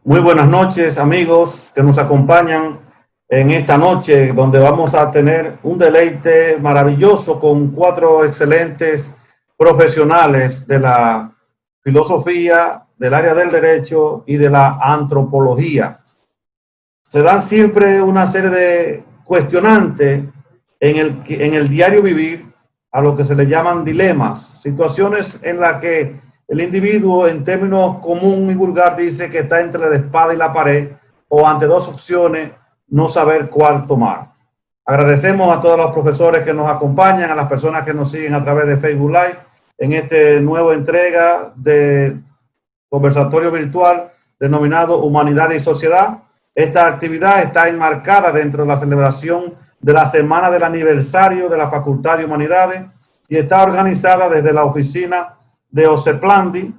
Muy buenas noches, amigos que nos acompañan en esta noche, donde vamos a tener un deleite maravilloso con cuatro excelentes profesionales de la filosofía, del área del derecho y de la antropología. Se dan siempre una serie de cuestionantes en el diario vivir, a lo que se le llaman dilemas, situaciones en las que el individuo, en términos común y vulgar, dice que está entre la espada y la pared o ante dos opciones, no saber cuál tomar. Agradecemos a todos los profesores que nos acompañan, a las personas que nos siguen a través de Facebook Live en esta nueva entrega de conversatorio virtual denominado Humanidad y Sociedad. Esta actividad está enmarcada dentro de la celebración de la semana del aniversario de la Facultad de Humanidades y está organizada desde la oficina de OCEPLANDI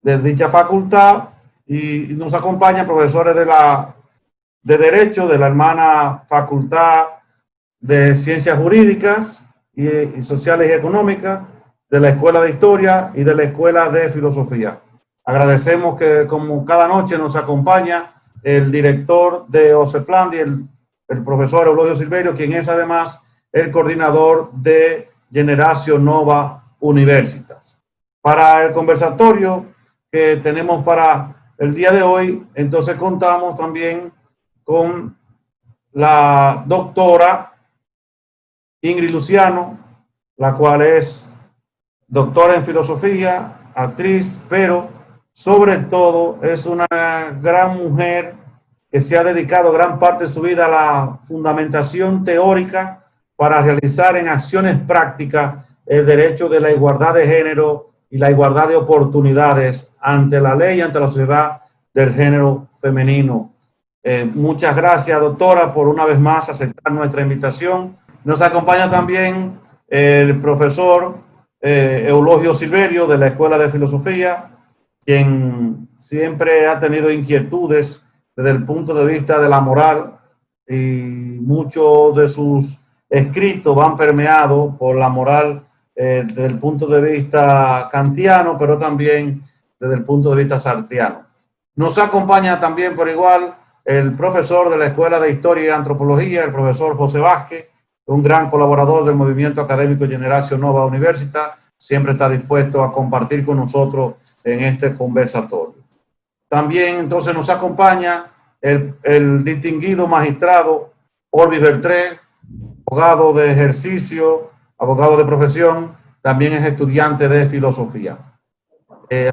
de dicha facultad, y nos acompañan profesores de Derecho de la hermana Facultad de Ciencias Jurídicas y Sociales y Económicas, de la Escuela de Historia y de la Escuela de Filosofía. Agradecemos que, como cada noche, nos acompaña el director de OCEPLANDI, el profesor Eulogio Silverio, quien es además el coordinador de Generación Nova Universitas. Para el conversatorio que tenemos para el día de hoy, entonces contamos también con la doctora Ingrid Luciano, la cual es doctora en filosofía, actriz, pero sobre todo es una gran mujer que se ha dedicado gran parte de su vida a la fundamentación teórica para realizar en acciones prácticas el derecho de la igualdad de género y la igualdad de oportunidades ante la ley y ante la sociedad del género femenino. Muchas gracias, doctora, por una vez más aceptar nuestra invitación. Nos acompaña también el profesor Eulogio Silverio de la Escuela de Filosofía, quien siempre ha tenido inquietudes desde el punto de vista de la moral, y muchos de sus escritos van permeados por la moral desde el punto de vista kantiano, pero también desde el punto de vista sartriano. Nos acompaña también por igual el profesor de la Escuela de Historia y Antropología, el profesor José Vázquez, un gran colaborador del movimiento académico Generación Nova Universitas, siempre está dispuesto a compartir con nosotros en este conversatorio. También entonces nos acompaña el distinguido magistrado Orbi Bertré, abogado de ejercicio, abogado de profesión, también es estudiante de filosofía. Le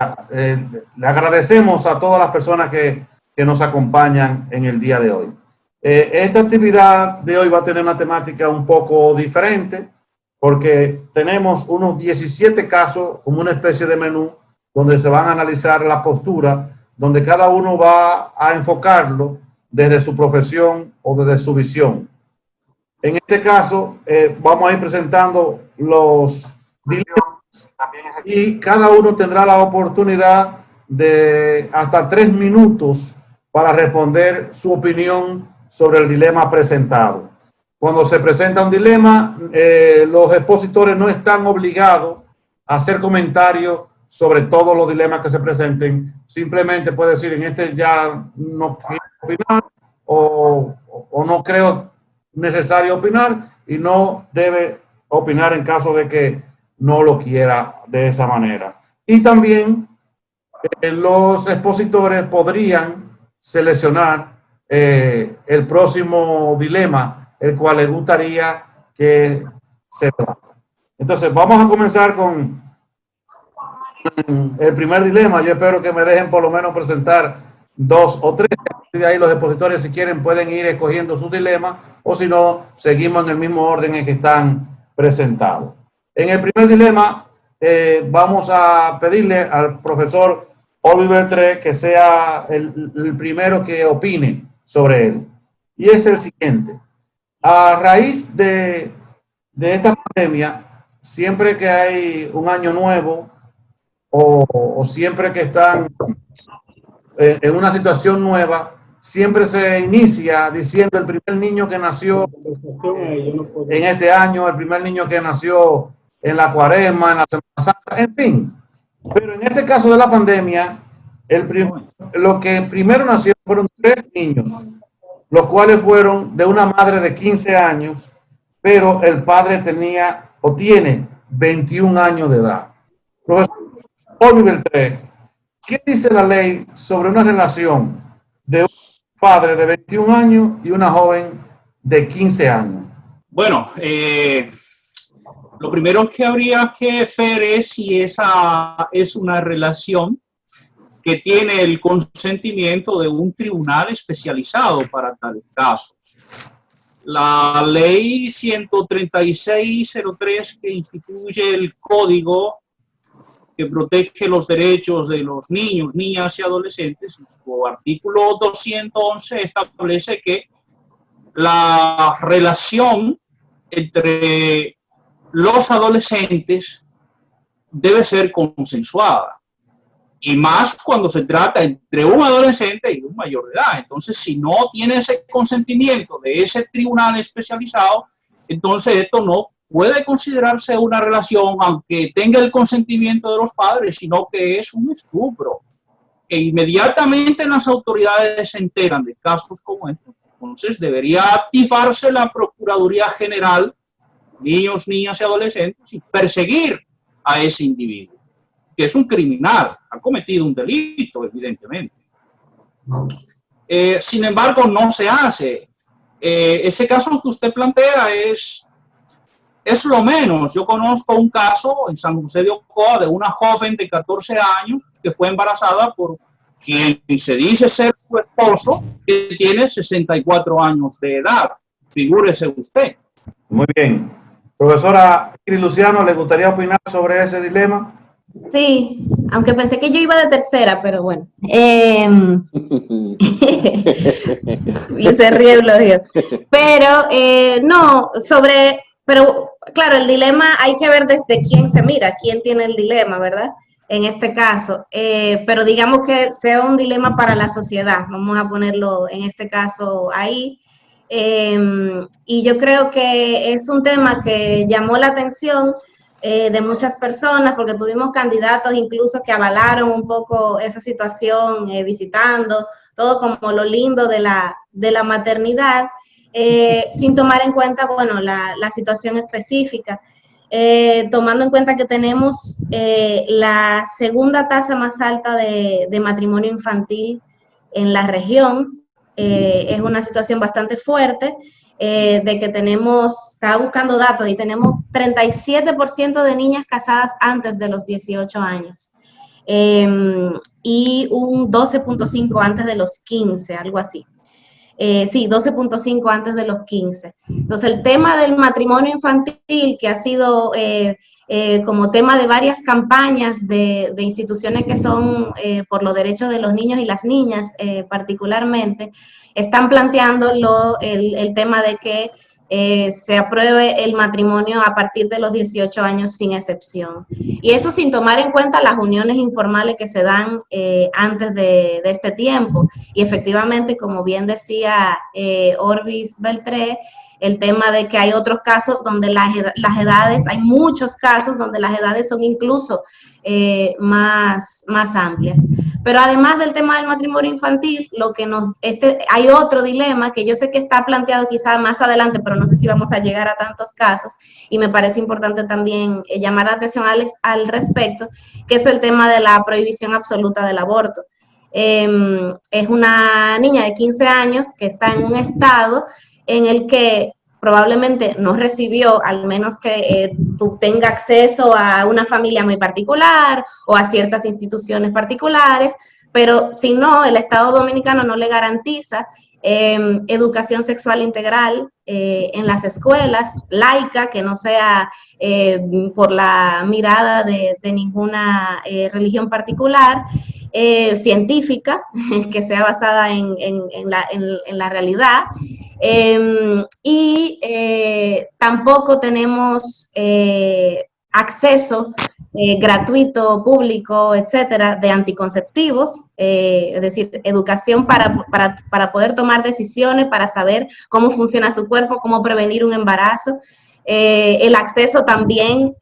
agradecemos a todas las personas que nos acompañan en el día de hoy. Esta actividad de hoy va a tener una temática un poco diferente, porque tenemos unos 17 casos como una especie de menú donde se van a analizar la postura, donde cada uno va a enfocarlo desde su profesión o desde su visión. En este caso, vamos a ir presentando los dilemas y cada uno tendrá la oportunidad de hasta 3 minutos para responder su opinión sobre el dilema presentado. Cuando se presenta un dilema, los expositores no están obligados a hacer comentarios sobre todos los dilemas que se presenten. Simplemente puede decir, en este ya no quiero opinar o no creo necesario opinar, y no debe opinar en caso de que no lo quiera de esa manera. Y también los expositores podrían seleccionar el próximo dilema, el cual les gustaría que se trate. Entonces, vamos a comenzar con el primer dilema. Yo espero que me dejen por lo menos presentar 2 o 3. De ahí los expositores, si quieren, pueden ir escogiendo sus dilemas, o si no, seguimos en el mismo orden en que están presentados. En el primer dilema, vamos a pedirle al profesor Oliver Tre que sea el primero que opine sobre él. Y es el siguiente. A raíz de esta pandemia, siempre que hay un año nuevo o siempre que están en una situación nueva, siempre se inicia diciendo el primer niño que nació en este año, el primer niño que nació en la cuaresma, en la Semana Santa, en fin. Pero en este caso de la pandemia, Lo que primero nació fueron 3 niños, los cuales fueron de una madre de 15 años, pero el padre tenía o tiene 21 años de edad. Profesor Oliver Tré, ¿qué dice la ley sobre una relación de un padre de 21 años y una joven de 15 años? Bueno, lo primero que habría que ver es si esa es una relación que tiene el consentimiento de un tribunal especializado para tales casos. La ley 136.03 que instituye el código que protege los derechos de los niños, niñas y adolescentes, en su artículo 211 establece que la relación entre los adolescentes debe ser consensuada. Y más cuando se trata entre un adolescente y un mayor de edad. Entonces, si no tiene ese consentimiento de ese tribunal especializado, entonces esto no puede considerarse una relación, aunque tenga el consentimiento de los padres, sino que es un estupro. E inmediatamente las autoridades se enteran de casos como estos. Entonces, debería activarse la Procuraduría General, niños, niñas y adolescentes, y perseguir a ese individuo, que es un criminal, ha cometido un delito, evidentemente. Sin embargo, no se hace. Ese caso que usted plantea es lo menos. Yo conozco un caso en San José de Ocoa de una joven de 14 años que fue embarazada por quien se dice ser su esposo, que tiene 64 años de edad. Figúrese usted. Muy bien. Profesora Iris Luciano, ¿le gustaría opinar sobre ese dilema? Sí, aunque pensé que yo iba de tercera, pero bueno. Y se ríe Eulogio. Pero no, pero claro, el dilema hay que ver desde quién se mira, quién tiene el dilema, ¿verdad? En este caso, pero digamos que sea un dilema para la sociedad, vamos a ponerlo en este caso ahí. Y yo creo que es un tema que llamó la atención de muchas personas, porque tuvimos candidatos incluso que avalaron un poco esa situación, visitando todo como lo lindo de la maternidad, sin tomar en cuenta, bueno, la situación específica. Tomando en cuenta que tenemos la segunda tasa más alta de matrimonio infantil en la región, es una situación bastante fuerte, de que estaba buscando datos y tenemos 37% de niñas casadas antes de los 18 años y un 12.5 antes de los 15, algo así. Sí, 12.5 antes de los 15. Entonces, el tema del matrimonio infantil, que ha sido como tema de varias campañas de instituciones que son por los derechos de los niños y las niñas particularmente, están planteando el tema de que se apruebe el matrimonio a partir de los 18 años sin excepción. Y eso sin tomar en cuenta las uniones informales que se dan antes de este tiempo. Y efectivamente, como bien decía Orbis Beltré, el tema de que hay otros casos donde las edades, hay muchos casos donde las edades son incluso más amplias. Pero además del tema del matrimonio infantil, hay otro dilema que yo sé que está planteado quizá más adelante, pero no sé si vamos a llegar a tantos casos, y me parece importante también llamar la atención al respecto, que es el tema de la prohibición absoluta del aborto. Es una niña de 15 años que está en un estado en el que probablemente no recibió, al menos que tenga acceso a una familia muy particular o a ciertas instituciones particulares, pero si no, el Estado Dominicano no le garantiza educación sexual integral en las escuelas, laica, que no sea por la mirada de ninguna religión particular, científica, que sea basada en la realidad, y tampoco tenemos acceso gratuito, público, etcétera, de anticonceptivos, es decir, educación para poder tomar decisiones, para saber cómo funciona su cuerpo, cómo prevenir un embarazo, el acceso también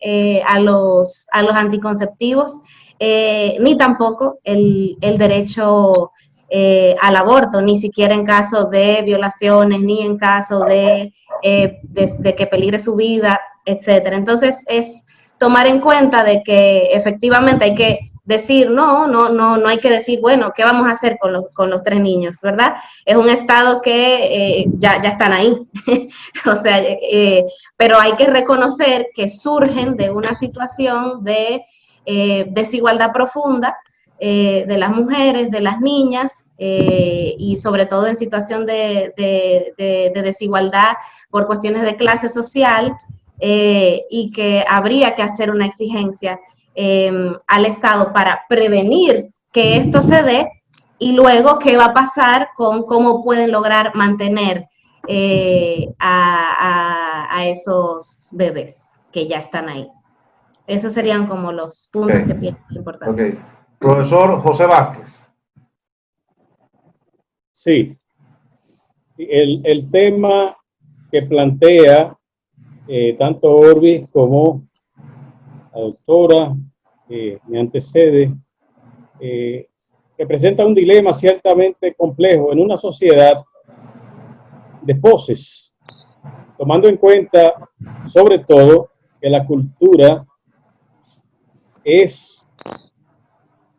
a los anticonceptivos. ni tampoco el derecho al aborto, ni siquiera en caso de violaciones, ni en caso de que peligre su vida, etcétera. Entonces, es tomar en cuenta de que efectivamente hay que decir, no hay que decir, bueno, ¿qué vamos a hacer con los 3 niños, verdad? Es un estado que ya están ahí, o sea, pero hay que reconocer que surgen de una situación de desigualdad profunda de las mujeres, de las niñas, y sobre todo en situación de desigualdad por cuestiones de clase social, y que habría que hacer una exigencia al Estado para prevenir que esto se dé, y luego qué va a pasar con cómo pueden lograr mantener a esos bebés que ya están ahí. Esos serían como los puntos que pienso importantes. Ok. Profesor José Vázquez. Sí, el tema que plantea tanto Orbis como la doctora me antecede, representa un dilema ciertamente complejo en una sociedad de poses, tomando en cuenta sobre todo que la cultura es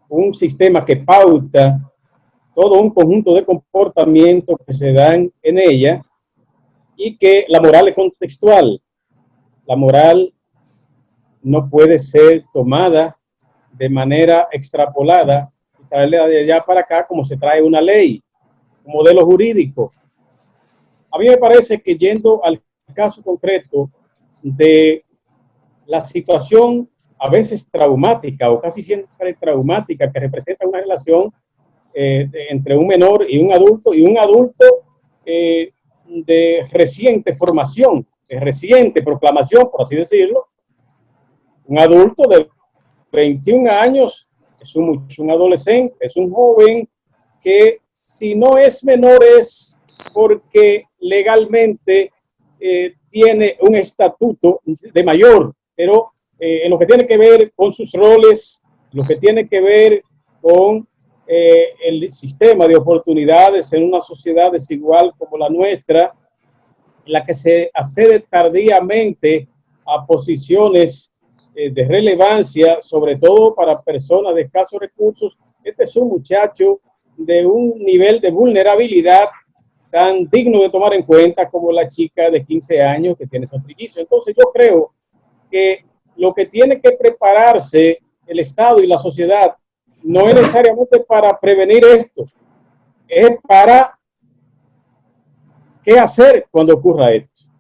un sistema que pauta todo un conjunto de comportamientos que se dan en ella, y que la moral es contextual. La moral no puede ser tomada de manera extrapolada y traerla de allá para acá como se trae una ley, un modelo jurídico. A mí me parece que, yendo al caso concreto de la situación a veces traumática o casi siempre traumática que representa una relación entre un menor y un adulto de reciente formación, de reciente proclamación, por así decirlo. Un adulto de 21 años es un adolescente, es un joven que, si no es menor, es porque legalmente tiene un estatuto de mayor, pero en lo que tiene que ver con sus roles, lo que tiene que ver con el sistema de oportunidades en una sociedad desigual como la nuestra, en la que se accede tardíamente a posiciones de relevancia, sobre todo para personas de escasos recursos. Este es un muchacho de un nivel de vulnerabilidad tan digno de tomar en cuenta como la chica de 15 años que tiene su trillizos. Entonces yo creo que lo que tiene que prepararse el Estado y la sociedad no es necesariamente para prevenir esto, es para qué hacer cuando ocurra esto,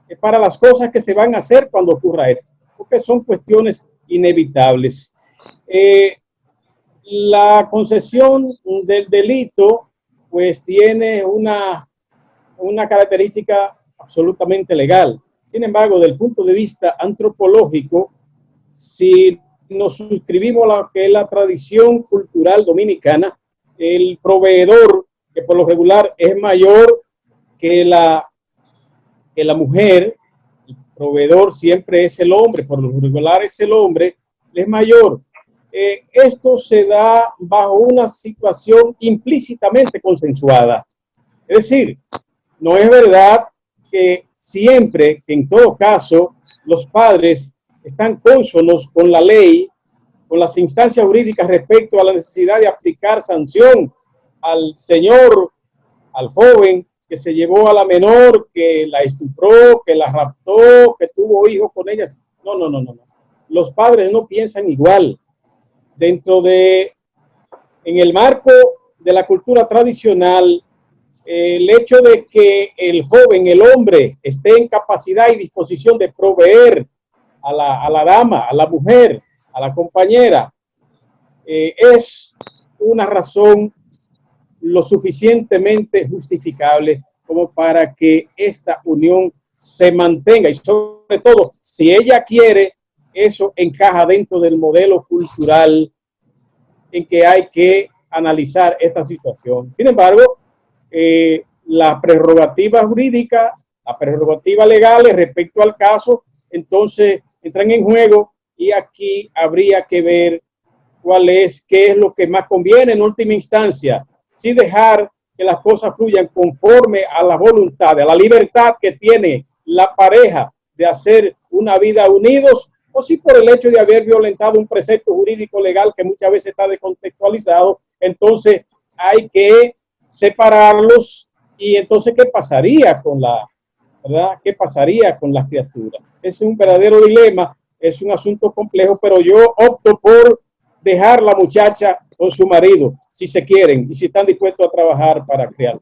es para las cosas que se van a hacer cuando ocurra esto, porque son cuestiones inevitables. La concesión del delito pues tiene una característica absolutamente legal. Sin embargo, desde el punto de vista antropológico, si nos suscribimos a lo que es la tradición cultural dominicana, el proveedor, que por lo regular es mayor que la mujer, el proveedor siempre es el hombre, por lo regular es el hombre, es mayor. Esto se da bajo una situación implícitamente consensuada. Es decir, no es verdad que siempre, que en todo caso, los padres están cónsonos con la ley, con las instancias jurídicas respecto a la necesidad de aplicar sanción al señor, al joven que se llevó a la menor, que la estupró, que la raptó, que tuvo hijos con ella. No. Los padres no piensan igual. En el marco de la cultura tradicional, el hecho de que el joven, el hombre, esté en capacidad y disposición de proveer a la dama, a la mujer, a la compañera, es una razón lo suficientemente justificable como para que esta unión se mantenga, y sobre todo, si ella quiere, eso encaja dentro del modelo cultural en que hay que analizar esta situación. Sin embargo, la prerrogativa jurídica, la prerrogativa legal respecto al caso, entonces entran en juego, y aquí habría que ver cuál es, qué es lo que más conviene en última instancia, si dejar que las cosas fluyan conforme a la voluntad, a la libertad que tiene la pareja de hacer una vida unidos, o si por el hecho de haber violentado un precepto jurídico legal que muchas veces está descontextualizado, entonces hay que separarlos. Y entonces, ¿qué pasaría con la, verdad? ¿Qué pasaría con las criaturas? Es un verdadero dilema, es un asunto complejo, pero yo opto por dejar a la muchacha con su marido, si se quieren y si están dispuestos a trabajar para criar.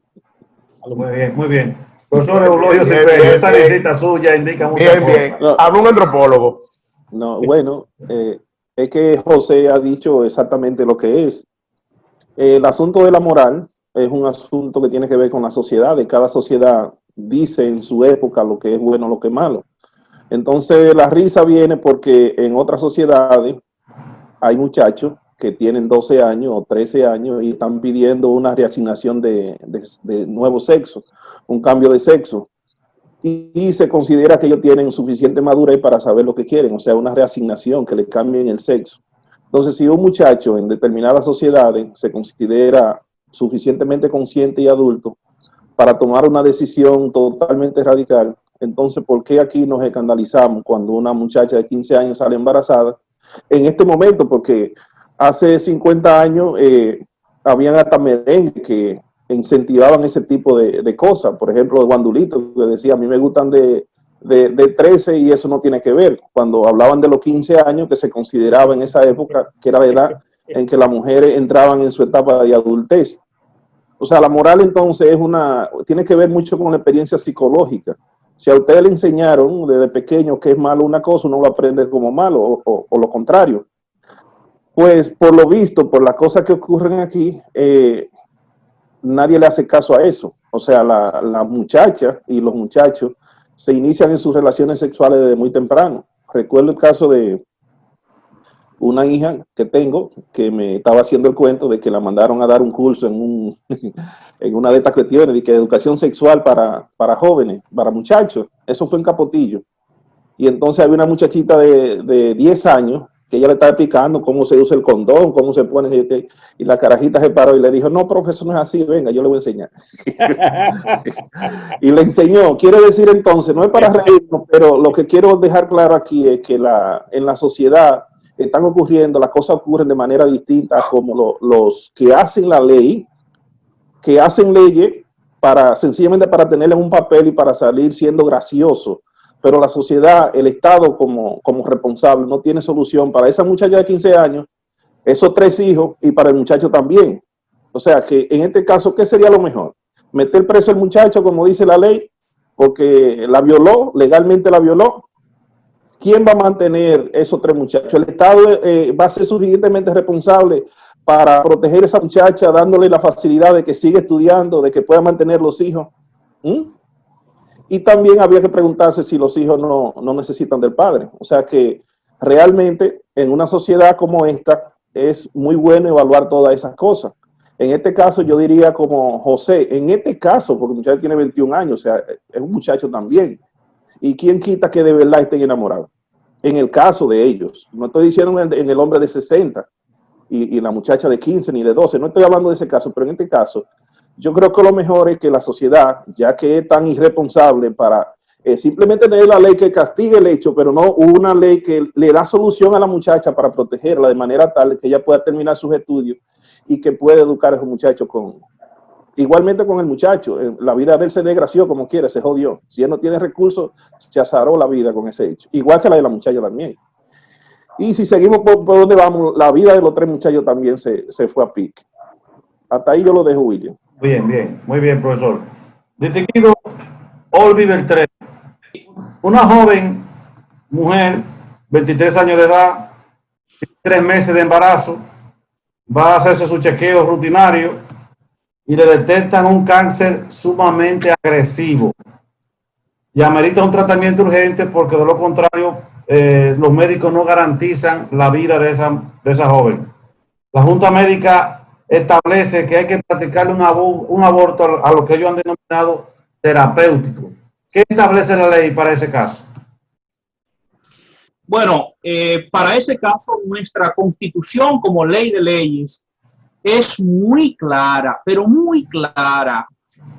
Muy bien, muy bien. Profesor Eulogio Cipriano, esa visita suya indica muchas cosas. Bien. Habla un antropólogo. No, bueno, es que José ha dicho exactamente lo que es. El asunto de la moral es un asunto que tiene que ver con la sociedad, y cada sociedad dice en su época lo que es bueno, lo que es malo. Entonces la risa viene porque en otras sociedades hay muchachos que tienen 12 años o 13 años y están pidiendo una reasignación de nuevo sexo, un cambio de sexo. Y se considera que ellos tienen suficiente madurez para saber lo que quieren, o sea, una reasignación, que le cambien el sexo. Entonces, si un muchacho en determinadas sociedades se considera suficientemente consciente y adulto para tomar una decisión totalmente radical, entonces, ¿por qué aquí nos escandalizamos cuando una muchacha de 15 años sale embarazada? En este momento, porque hace 50 años habían hasta merengue que incentivaban ese tipo de cosas. Por ejemplo, Guandulito, que decía, a mí me gustan de 13 y eso no tiene que ver. Cuando hablaban de los 15 años, que se consideraba en esa época que era la edad en que las mujeres entraban en su etapa de adultez. O sea, la moral entonces tiene que ver mucho con la experiencia psicológica. Si a usted le enseñaron desde pequeño que es malo una cosa, uno lo aprende como malo o lo contrario. Pues por lo visto, por las cosas que ocurren aquí, nadie le hace caso a eso. O sea, las muchachas y los muchachos se inician en sus relaciones sexuales desde muy temprano. Recuerdo el caso de una hija que tengo que me estaba haciendo el cuento de que la mandaron a dar un curso en una de estas cuestiones de educación sexual para jóvenes, para muchachos. Eso fue en Capotillo. Y entonces había una muchachita de 10 años que ella le estaba explicando cómo se usa el condón, cómo se pone, y la carajita se paró y le dijo, no, profesor, no es así, venga, yo le voy a enseñar. Y le enseñó. Quiere decir entonces, no es para reírnos, pero lo que quiero dejar claro aquí es que en la sociedad están ocurriendo, las cosas ocurren de manera distinta, como los que hacen la ley, que hacen leyes sencillamente para tenerle un papel y para salir siendo gracioso. Pero la sociedad, el Estado como responsable, no tiene solución para esa muchacha de 15 años, esos 3 hijos, y para el muchacho también. O sea que en este caso, ¿qué sería lo mejor? Meter preso al muchacho, como dice la ley, porque la violó, legalmente la violó. ¿Quién va a mantener esos 3 muchachos? El Estado va a ser suficientemente responsable para proteger a esa muchacha, dándole la facilidad de que siga estudiando, de que pueda mantener los hijos. Y también había que preguntarse si los hijos no necesitan del padre. O sea que realmente en una sociedad como esta es muy bueno evaluar todas esas cosas. En este caso yo diría como José, en este caso, porque el muchacho tiene 21 años, o sea, es un muchacho también. ¿Y quién quita que de verdad estén enamorados? En el caso de ellos. No estoy diciendo en el hombre de 60 y la muchacha de 15 ni de 12. No estoy hablando de ese caso, pero en este caso yo creo que lo mejor es que la sociedad, ya que es tan irresponsable para simplemente tener la ley que castigue el hecho, pero no una ley que le da solución a la muchacha para protegerla de manera tal que ella pueda terminar sus estudios y que pueda educar a esos muchachos igualmente con el muchacho. La vida de él se desgració como quiera, se jodió. Si él no tiene recursos, se azaró la vida con ese hecho. Igual que la de la muchacha también. Y si seguimos por donde vamos, la vida de los 3 muchachos también se fue a pique. Hasta ahí yo lo dejo, William. Bien, bien, muy bien, profesor. Distinguido Olvi Beltré, una joven mujer, 23 años de edad, 3 meses de embarazo, va a hacerse su chequeo rutinario y le detectan un cáncer sumamente agresivo y amerita un tratamiento urgente porque de lo contrario los médicos no garantizan la vida de esa joven. La Junta Médica establece que hay que practicarle un aborto a lo que ellos han denominado terapéutico. ¿Qué establece la ley para ese caso? Bueno, para ese caso, nuestra Constitución como ley de leyes es muy clara, pero muy clara.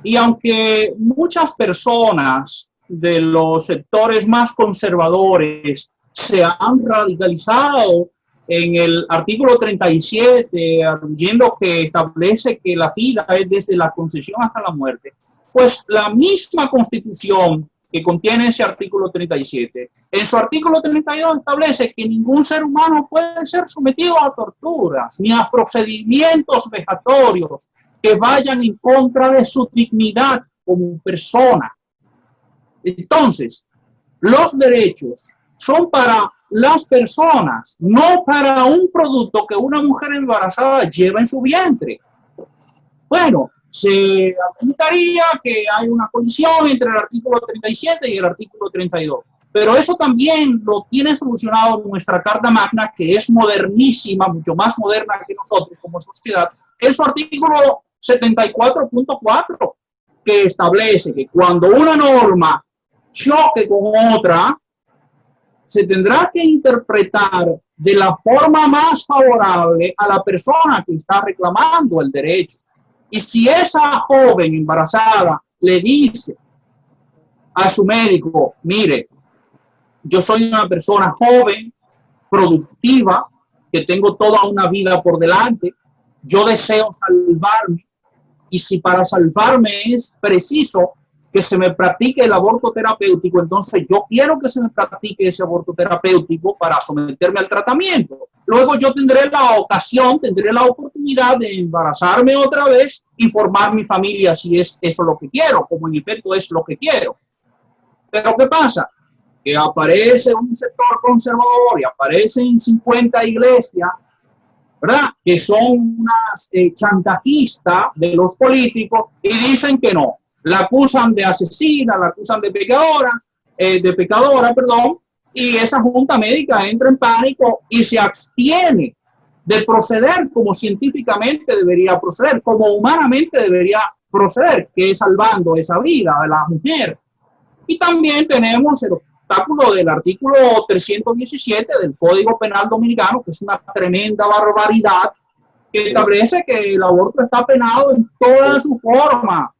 Y aunque muchas personas de los sectores más conservadores se han radicalizado en el artículo 37, arguyendo que establece que la vida es desde la concepción hasta la muerte, pues la misma Constitución que contiene ese artículo 37, en su artículo 32 establece que ningún ser humano puede ser sometido a torturas ni a procedimientos vejatorios que vayan en contra de su dignidad como persona. Entonces, los derechos son para las personas, no para un producto que una mujer embarazada lleva en su vientre. Bueno, se apuntaría que hay una colisión entre el artículo 37 y el artículo 32. Pero eso también lo tiene solucionado nuestra Carta Magna, que es modernísima, mucho más moderna que nosotros como sociedad. Es su artículo 74.4, que establece que cuando una norma choque con otra, se tendrá que interpretar de la forma más favorable a la persona que está reclamando el derecho. Y si esa joven embarazada le dice a su médico, mire, yo soy una persona joven, productiva, que tengo toda una vida por delante, yo deseo salvarme, y si para salvarme es preciso que se me practique el aborto terapéutico, entonces yo quiero que se me practique ese aborto terapéutico para someterme al tratamiento. Luego yo tendré la ocasión, tendré la oportunidad de embarazarme otra vez y formar mi familia si es eso lo que quiero, como en efecto es lo que quiero. Pero ¿qué pasa? Que aparece un sector conservador y aparecen 50 iglesias, ¿verdad? Que son unas chantajistas de los políticos y dicen que no. La acusan de asesina, la acusan de pecadora, y esa junta médica entra en pánico y se abstiene de proceder como científicamente debería proceder, como humanamente debería proceder, que es salvando esa vida de la mujer. Y también tenemos el obstáculo del artículo 317 del Código Penal Dominicano, que es una tremenda barbaridad, que establece que el aborto está penado en toda su forma.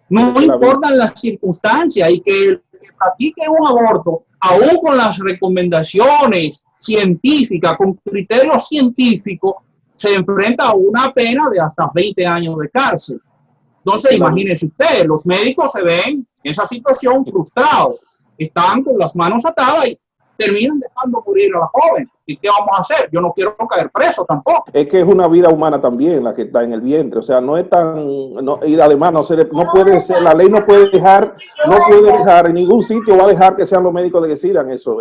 No importan las circunstancias, y que el que practique un aborto, aún con las recomendaciones científicas, con criterios científicos, se enfrenta a una pena de hasta 20 años de cárcel. Entonces, imagínense usted, los médicos se ven en esa situación frustrados, están con las manos atadas y terminan dejando morir a la joven. ¿Y qué vamos a hacer? Yo no quiero caer preso tampoco. Es que es una vida humana también la que está en el vientre, o sea, no es tan, no, y además no puede ser, la ley no puede dejar en ningún sitio, va a dejar que sean los médicos que decidan eso.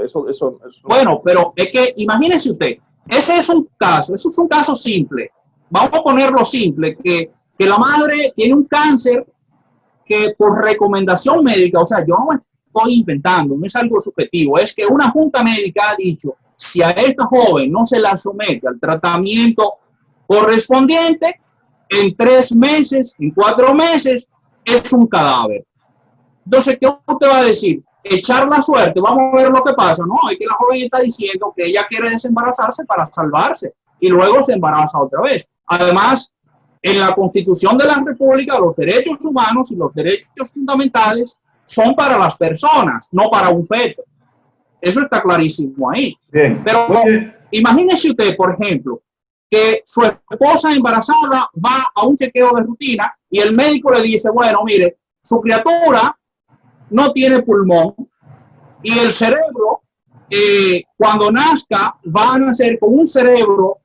Bueno, pero es que imagínese usted, ese es un caso simple. Vamos a ponerlo simple, que la madre tiene un cáncer que por recomendación médica, o sea, yo no estoy inventando, no es algo subjetivo, es que una junta médica ha dicho, si a esta joven no se la somete al tratamiento correspondiente, en 3 meses, en 4 meses, es un cadáver. Entonces, ¿qué usted va a decir? Echar la suerte, vamos a ver lo que pasa. No, es que la joven está diciendo que ella quiere desembarazarse para salvarse y luego se embaraza otra vez. Además, en la Constitución de la República, los derechos humanos y los derechos fundamentales son para las personas, no para un feto. Eso está clarísimo ahí. Bien. Pero imagínese usted, por ejemplo, que su esposa embarazada va a un chequeo de rutina y el médico le dice, bueno, mire, su criatura no tiene pulmón y el cerebro, cuando nazca, va a nacer con un cerebro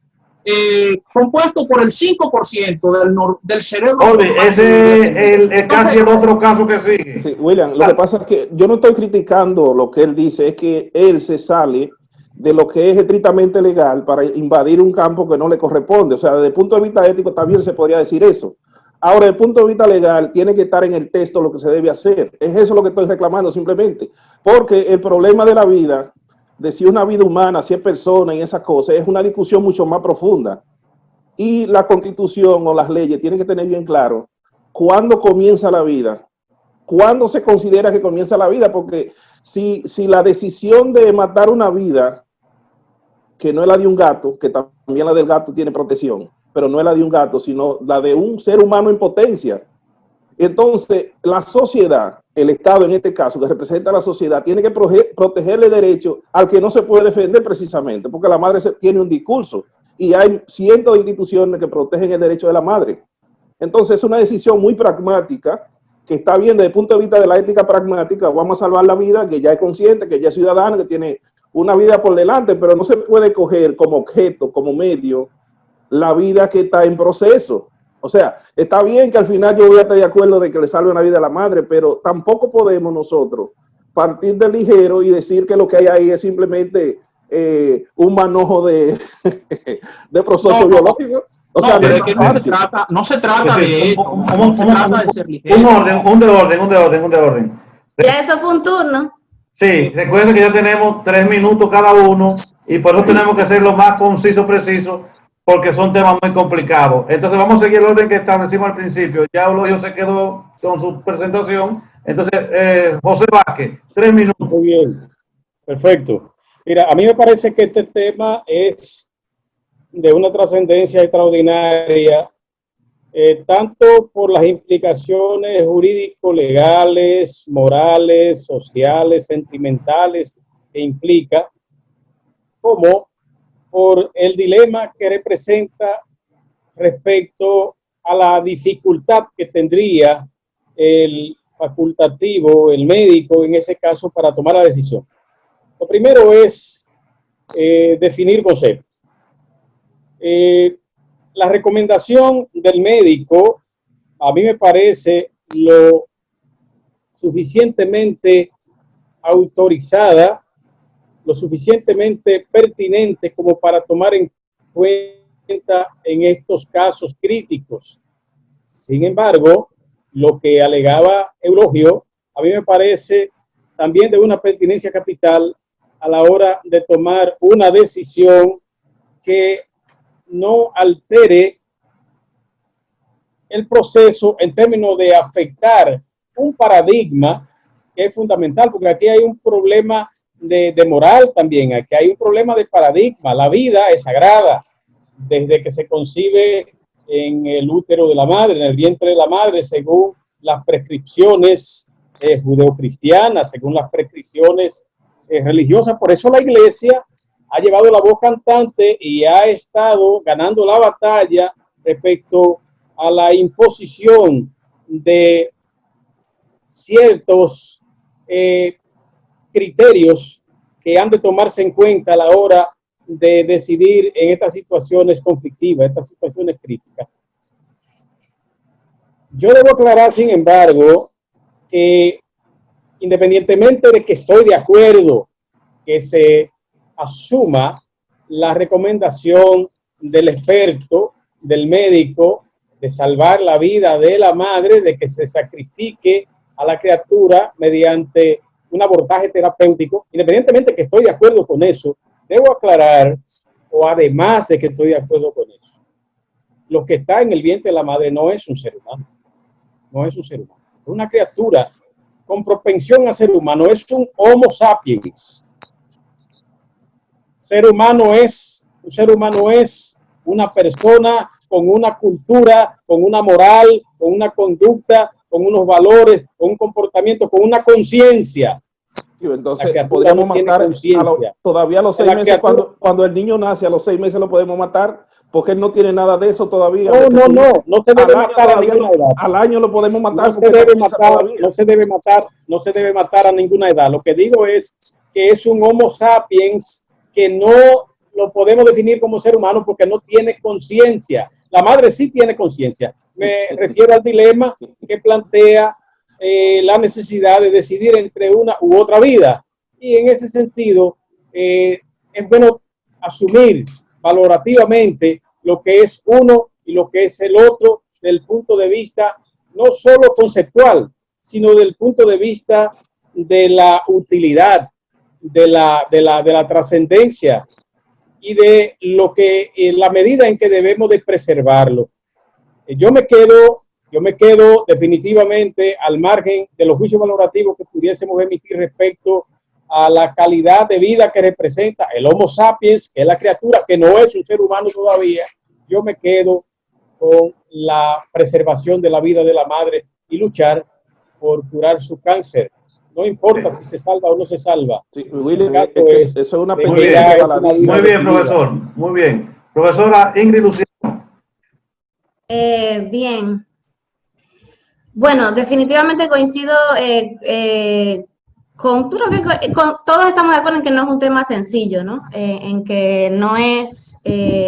compuesto por el 5% del cerebro. Oye, ese es casi el otro caso que sigue. Sí, William, lo que pasa es que yo no estoy criticando lo que él dice, es que él se sale de lo que es estrictamente legal para invadir un campo que no le corresponde. O sea, desde el punto de vista ético también se podría decir eso. Ahora, desde el punto de vista legal, tiene que estar en el texto lo que se debe hacer. Es eso lo que estoy reclamando simplemente. Porque el problema de la vida, de si es una vida humana, si es persona y esas cosas, es una discusión mucho más profunda. Y la Constitución o las leyes tienen que tener bien claro cuándo comienza la vida, cuándo se considera que comienza la vida, porque si la decisión de matar una vida que no es la de un gato, que también la del gato tiene protección, pero no es la de un gato, sino la de un ser humano en potencia. Entonces, la sociedad, el Estado en este caso, que representa a la sociedad, tiene que protegerle derecho al que no se puede defender precisamente, porque la madre tiene un discurso y hay cientos de instituciones que protegen el derecho de la madre. Entonces, es una decisión muy pragmática que está bien desde el punto de vista de la ética pragmática. Vamos a salvar la vida, que ya es consciente, que ya es ciudadana, que tiene una vida por delante, pero no se puede coger como objeto, como medio, la vida que está en proceso. O sea, está bien que al final yo voy a estar de acuerdo de que le salve una vida a la madre, pero tampoco podemos nosotros partir de ligero y decir que lo que hay ahí es simplemente un manojo de proceso biológico. O sea, pero es que no se trata de eso, no se trata de ser ligero. Un de orden. Ya eso fue un turno. Sí, recuerden que ya tenemos 3 minutos cada uno y por eso tenemos que ser lo más conciso, preciso, porque son temas muy complicados. Entonces vamos a seguir el orden que establecimos al principio. Ya Eulogio se quedó con su presentación. Entonces, José Vázquez, 3 minutos. Muy bien, perfecto. Mira, a mí me parece que este tema es de una trascendencia extraordinaria, tanto por las implicaciones jurídico-legales, morales, sociales, sentimentales que implica, como por el dilema que representa respecto a la dificultad que tendría el facultativo, el médico, en ese caso, para tomar la decisión. Lo primero es definir conceptos. La recomendación del médico a mí me parece lo suficientemente autorizada, lo suficientemente pertinente como para tomar en cuenta en estos casos críticos. Sin embargo, lo que alegaba Eulogio, a mí me parece también de una pertinencia capital a la hora de tomar una decisión que no altere el proceso en términos de afectar un paradigma que es fundamental, porque aquí hay un problema de moral también, aquí hay un problema de paradigma. La vida es sagrada desde que se concibe en el útero de la madre, en el vientre de la madre, según las prescripciones judeocristianas, según las prescripciones religiosas. Por eso la Iglesia ha llevado la voz cantante y ha estado ganando la batalla respecto a la imposición de ciertos criterios que han de tomarse en cuenta a la hora de decidir en estas situaciones conflictivas, estas situaciones críticas. Yo debo aclarar, sin embargo, que independientemente de que estoy de acuerdo que se asuma la recomendación del experto, del médico, de salvar la vida de la madre, de que se sacrifique a la criatura mediante un abordaje terapéutico, independientemente de que estoy de acuerdo con eso, debo aclarar, o además de que estoy de acuerdo con eso, lo que está en el vientre de la madre no es un ser humano, no es un ser humano, es una criatura con propensión a ser humano, es un Homo sapiens. Un ser humano es una persona con una cultura, con una moral, con una conducta, con unos valores, con un comportamiento, con una conciencia. Entonces podríamos matar todavía a los 6 meses, cuando el niño nace, a los 6 meses lo podemos matar, porque él no tiene nada de eso todavía. No se debe matar a ninguna edad. Al año lo podemos matar. No se debe matar a ninguna edad. Lo que digo es que es un Homo sapiens que no lo podemos definir como ser humano porque no tiene conciencia. La madre sí tiene conciencia. Me refiero al dilema que plantea la necesidad de decidir entre una u otra vida. Y en ese sentido, es bueno asumir valorativamente lo que es uno y lo que es el otro del punto de vista no solo conceptual, sino del punto de vista de la utilidad, de la trascendencia y de lo que, en la medida en que debemos de preservarlo. Yo me quedo definitivamente al margen de los juicios valorativos que pudiésemos emitir respecto a la calidad de vida que representa el Homo sapiens, que es la criatura que no es un ser humano todavía, yo me quedo con la preservación de la vida de la madre y luchar por curar su cáncer. No importa si se salva o no se salva. Sí, William, eso es una muy bien, muy bien, profesor. Muy bien. Profesora Ingrid Lucía. Bien. Bueno, definitivamente coincido creo que todos estamos de acuerdo en que no es un tema sencillo, ¿no? En que no es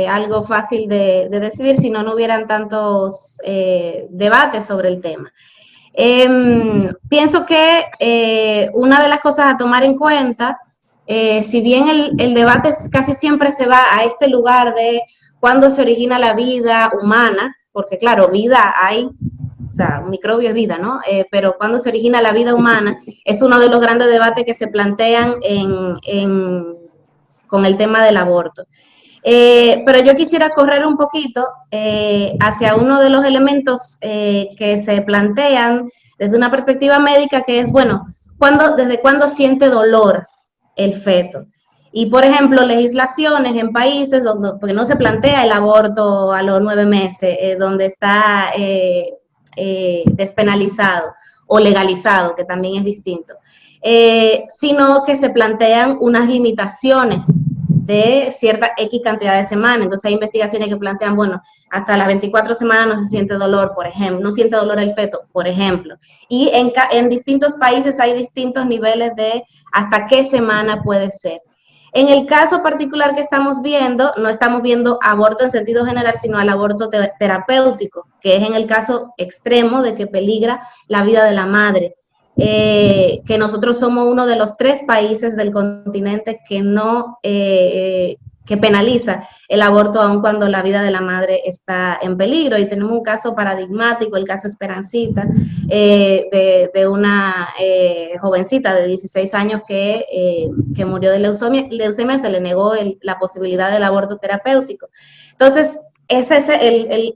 algo fácil de decidir si no hubieran tantos debates sobre el tema. Pienso que una de las cosas a tomar en cuenta, si bien el debate casi siempre se va a este lugar de cuándo se origina la vida humana, porque claro, vida hay, o sea, un microbio es vida, ¿no? Pero cuando se origina la vida humana es uno de los grandes debates que se plantean con el tema del aborto. Pero yo quisiera correr un poquito hacia uno de los elementos que se plantean desde una perspectiva médica, que es, bueno, ¿desde cuándo siente dolor el feto? Y, por ejemplo, legislaciones en países porque no se plantea el aborto a los 9 meses, donde está despenalizado o legalizado, que también es distinto, sino que se plantean unas limitaciones de cierta X cantidad de semanas. Entonces hay investigaciones que plantean, bueno, hasta las 24 semanas no se siente dolor, por ejemplo, no siente dolor el feto, por ejemplo. Y en distintos países hay distintos niveles de hasta qué semana puede ser. En el caso particular que estamos viendo, no estamos viendo aborto en sentido general, sino al aborto terapéutico, que es en el caso extremo de que peligra la vida de la madre. Que nosotros somos uno de los 3 países del continente que penaliza el aborto aun cuando la vida de la madre está en peligro. Y tenemos un caso paradigmático, el caso Esperancita, de una jovencita de 16 años que murió de leucemia, se le negó la posibilidad del aborto terapéutico. Entonces, ese es el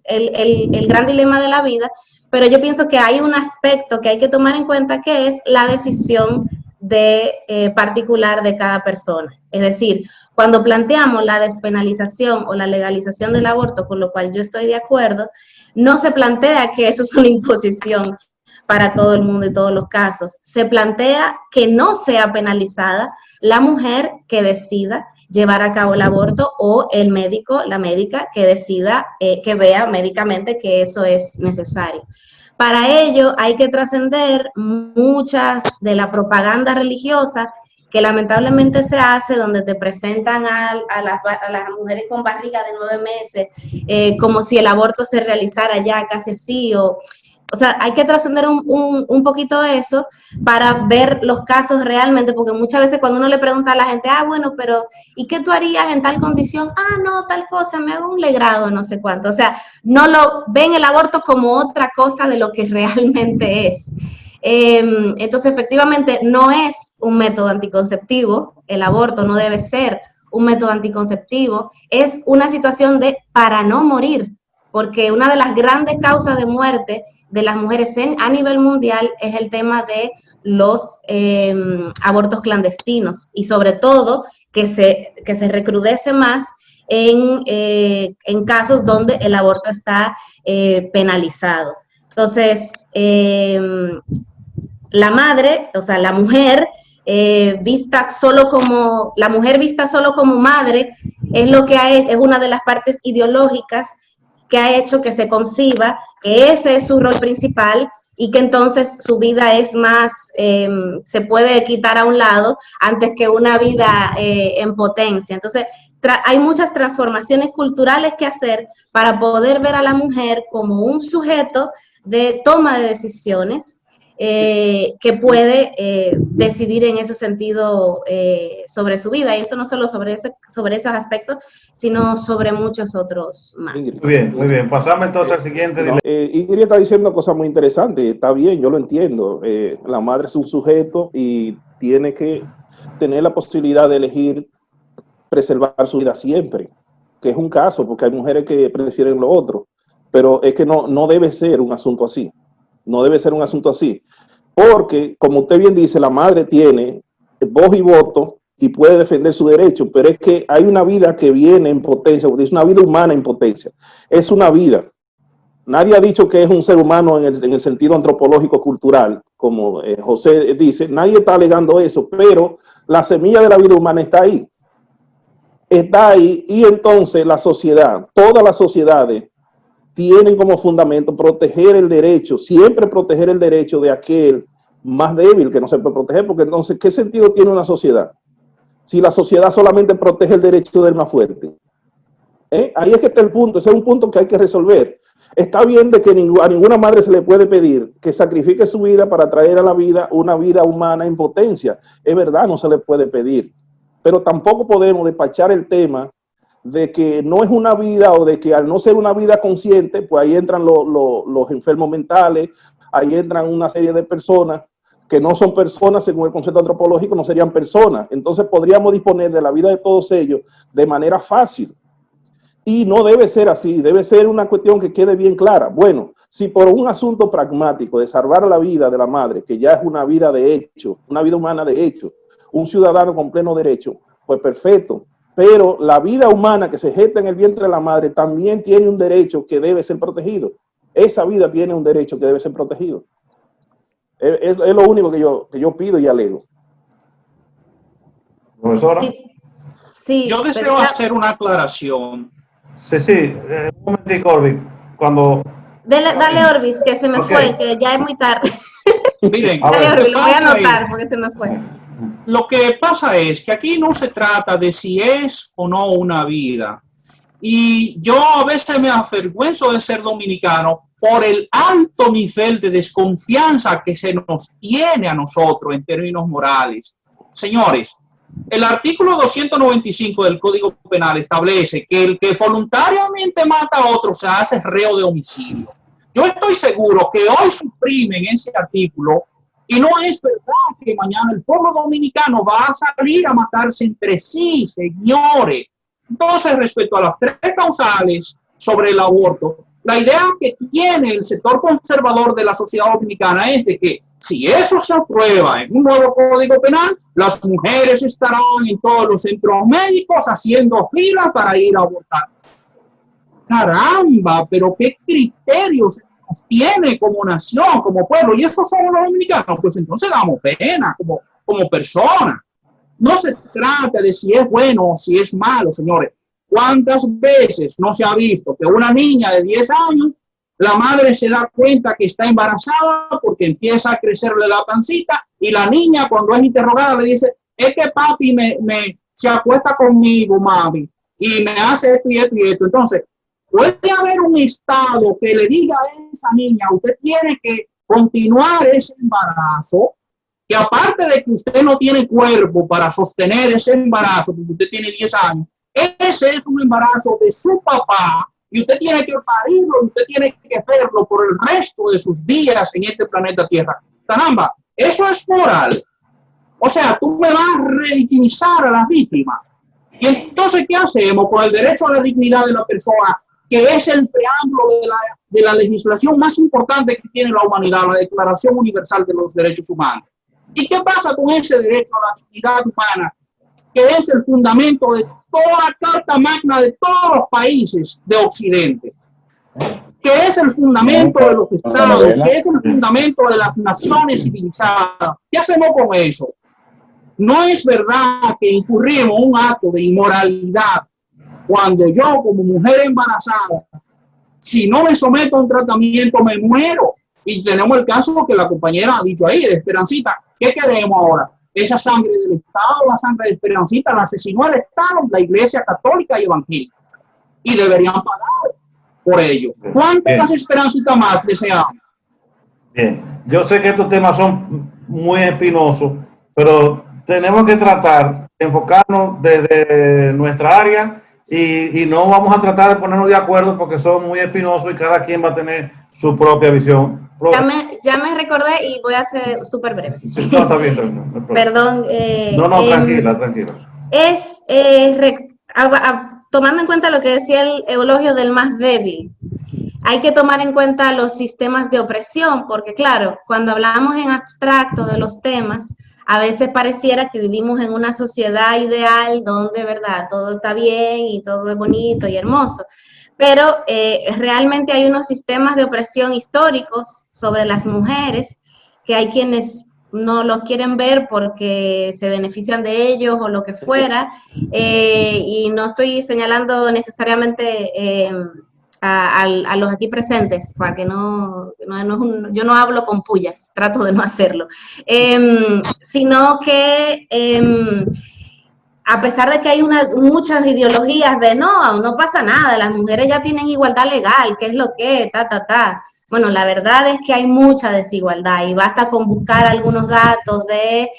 gran dilema de la vida. Pero yo pienso que hay un aspecto que hay que tomar en cuenta, que es la decisión particular de cada persona. Es decir, cuando planteamos la despenalización o la legalización del aborto, con lo cual yo estoy de acuerdo, no se plantea que eso es una imposición para todo el mundo y todos los casos. Se plantea que no sea penalizada la mujer que decida llevar a cabo el aborto o el médico, la médica que decida, que vea médicamente que eso es necesario. Para ello hay que trascender muchas de la propaganda religiosa que lamentablemente se hace, donde te presentan a las mujeres con barriga de 9 meses como si el aborto se realizara ya casi así, o sea, hay que trascender un poquito eso para ver los casos realmente, porque muchas veces cuando uno le pregunta a la gente, bueno, pero ¿y qué tú harías en tal condición? No, tal cosa, me hago un legrado, no sé cuánto. O sea, no lo ven el aborto como otra cosa de lo que realmente es. Entonces, efectivamente, no es un método anticonceptivo, el aborto no debe ser un método anticonceptivo, es una situación para no morir, porque una de las grandes causas de muerte de las mujeres a nivel mundial es el tema de los abortos clandestinos, y sobre todo que se recrudece más en casos donde el aborto está penalizado. Entonces, la madre, o sea, la mujer vista solo como madre es lo que es una de las partes ideológicas que ha hecho que se conciba que ese es su rol principal y que entonces su vida es más, se puede quitar a un lado antes que una vida en potencia. Entonces, hay muchas transformaciones culturales que hacer para poder ver a la mujer como un sujeto de toma de decisiones que puede decidir en ese sentido sobre su vida, y eso no solo sobre esos aspectos, sino sobre muchos otros más. Muy bien. Pasamos entonces al siguiente. Ingrid está diciendo cosas muy interesantes, está bien, yo lo entiendo. La madre es un sujeto y tiene que tener la posibilidad de elegir preservar su vida siempre, que es un caso, porque hay mujeres que prefieren lo otro, pero es que no debe ser un asunto así. No debe ser un asunto así, porque, como usted bien dice, la madre tiene voz y voto y puede defender su derecho, pero es que hay una vida que viene en potencia, porque es una vida humana en potencia, es una vida. Nadie ha dicho que es un ser humano en el sentido antropológico cultural, como José dice, nadie está alegando eso, pero la semilla de la vida humana está ahí. Está ahí, y entonces la sociedad, todas las sociedades tienen como fundamento proteger el derecho, siempre proteger el derecho de aquel más débil que no se puede proteger, porque entonces, ¿qué sentido tiene una sociedad? Si la sociedad solamente protege el derecho del más fuerte. Ahí es que está el punto, ese es un punto que hay que resolver. Está bien de que a ninguna madre se le puede pedir que sacrifique su vida para traer a la vida una vida humana en potencia. Es verdad, no se le puede pedir. Pero tampoco podemos despachar el tema de que no es una vida, o de que al no ser una vida consciente, pues ahí entran los enfermos mentales, ahí entran una serie de personas que no son personas, según el concepto antropológico, no serían personas. Entonces podríamos disponer de la vida de todos ellos de manera fácil. Y no debe ser así, debe ser una cuestión que quede bien clara. Bueno, si por un asunto pragmático de salvar la vida de la madre, que ya es una vida de hecho, una vida humana de hecho, un ciudadano con pleno derecho, pues perfecto. Pero la vida humana que se gesta en el vientre de la madre también tiene un derecho que debe ser protegido. Esa vida tiene un derecho que debe ser protegido. Es lo único que yo pido y alego. Profesora. Sí, yo deseo hacer una aclaración. Sí, un momentico, Orbis. Cuando... Dale, Orbis, que se me fue, que ya es muy tarde. Miren, Dale, Orbis, lo voy a anotar porque se me fue. Lo que pasa es que aquí no se trata de si es o no una vida. Y yo a veces me avergüenzo de ser dominicano por el alto nivel de desconfianza que se nos tiene a nosotros en términos morales. Señores, el artículo 295 del Código Penal establece que el que voluntariamente mata a otro se hace reo de homicidio. Yo estoy seguro que hoy suprimen ese artículo y no es verdad que mañana el pueblo dominicano va a salir a matarse entre sí, señores. Entonces, respecto a las tres causales sobre el aborto, la idea que tiene el sector conservador de la sociedad dominicana es de que si eso se aprueba en un nuevo Código Penal, las mujeres estarán en todos los centros médicos haciendo fila para ir a abortar. Caramba, pero qué criterios nos tiene como nación, como pueblo, y eso somos los dominicanos, pues entonces damos pena como personas. No se trata de si es bueno o si es malo, señores. ¿Cuántas veces no se ha visto que una niña de 10 años, la madre se da cuenta que está embarazada porque empieza a crecerle la pancita y la niña cuando es interrogada le dice, es que papi se acuesta conmigo, mami, y me hace esto y esto y esto? Entonces, puede haber un estado que le diga a esa niña, usted tiene que continuar ese embarazo, que aparte de que usted no tiene cuerpo para sostener ese embarazo, porque usted tiene 10 años, ese es un embarazo de su papá y usted tiene que parirlo, usted tiene que hacerlo por el resto de sus días en este planeta Tierra. Caramba, eso es moral. O sea, tú me vas a revictimizar a las víctimas. Y entonces, ¿qué hacemos con el derecho a la dignidad de la persona, que es el preámbulo de la legislación más importante que tiene la humanidad, la Declaración Universal de los Derechos Humanos? ¿Y qué pasa con ese derecho a la dignidad humana, que es el fundamento de toda la Carta Magna de todos los países de Occidente, que es el fundamento de los estados, que es el fundamento de las naciones civilizadas? ¿Qué hacemos con eso? No es verdad que incurrimos en un acto de inmoralidad cuando yo, como mujer embarazada, si no me someto a un tratamiento, me muero. Y tenemos el caso que la compañera ha dicho ahí, de Esperancita. ¿Qué queremos ahora? Esa sangre del Estado, la sangre de Esperancita, la asesinó el Estado, la Iglesia Católica y Evangélica. Y deberían pagar por ello. ¿Cuántas Esperancitas más deseamos? Bien, yo sé que estos temas son muy espinosos, pero tenemos que tratar de enfocarnos desde nuestra área y no vamos a tratar de ponernos de acuerdo porque son muy espinosos y cada quien va a tener su propia visión. Ya me recordé y voy a ser súper breve. Sí, no, está bien, no, perdón. Tranquila. Es tomando en cuenta lo que decía el eulogio del más débil, hay que tomar en cuenta los sistemas de opresión, porque claro, cuando hablamos en abstracto de los temas, a veces pareciera que vivimos en una sociedad ideal donde, ¿verdad?, todo está bien y todo es bonito y hermoso. Pero realmente hay unos sistemas de opresión históricos sobre las mujeres que hay quienes no los quieren ver porque se benefician de ellos o lo que fuera, y no estoy señalando necesariamente a los aquí presentes, para que yo no hablo con pullas, trato de no hacerlo, sino que a pesar de que hay muchas ideologías de no pasa nada, las mujeres ya tienen igualdad legal, ¿qué es lo que? Bueno, la verdad es que hay mucha desigualdad y basta con buscar algunos datos de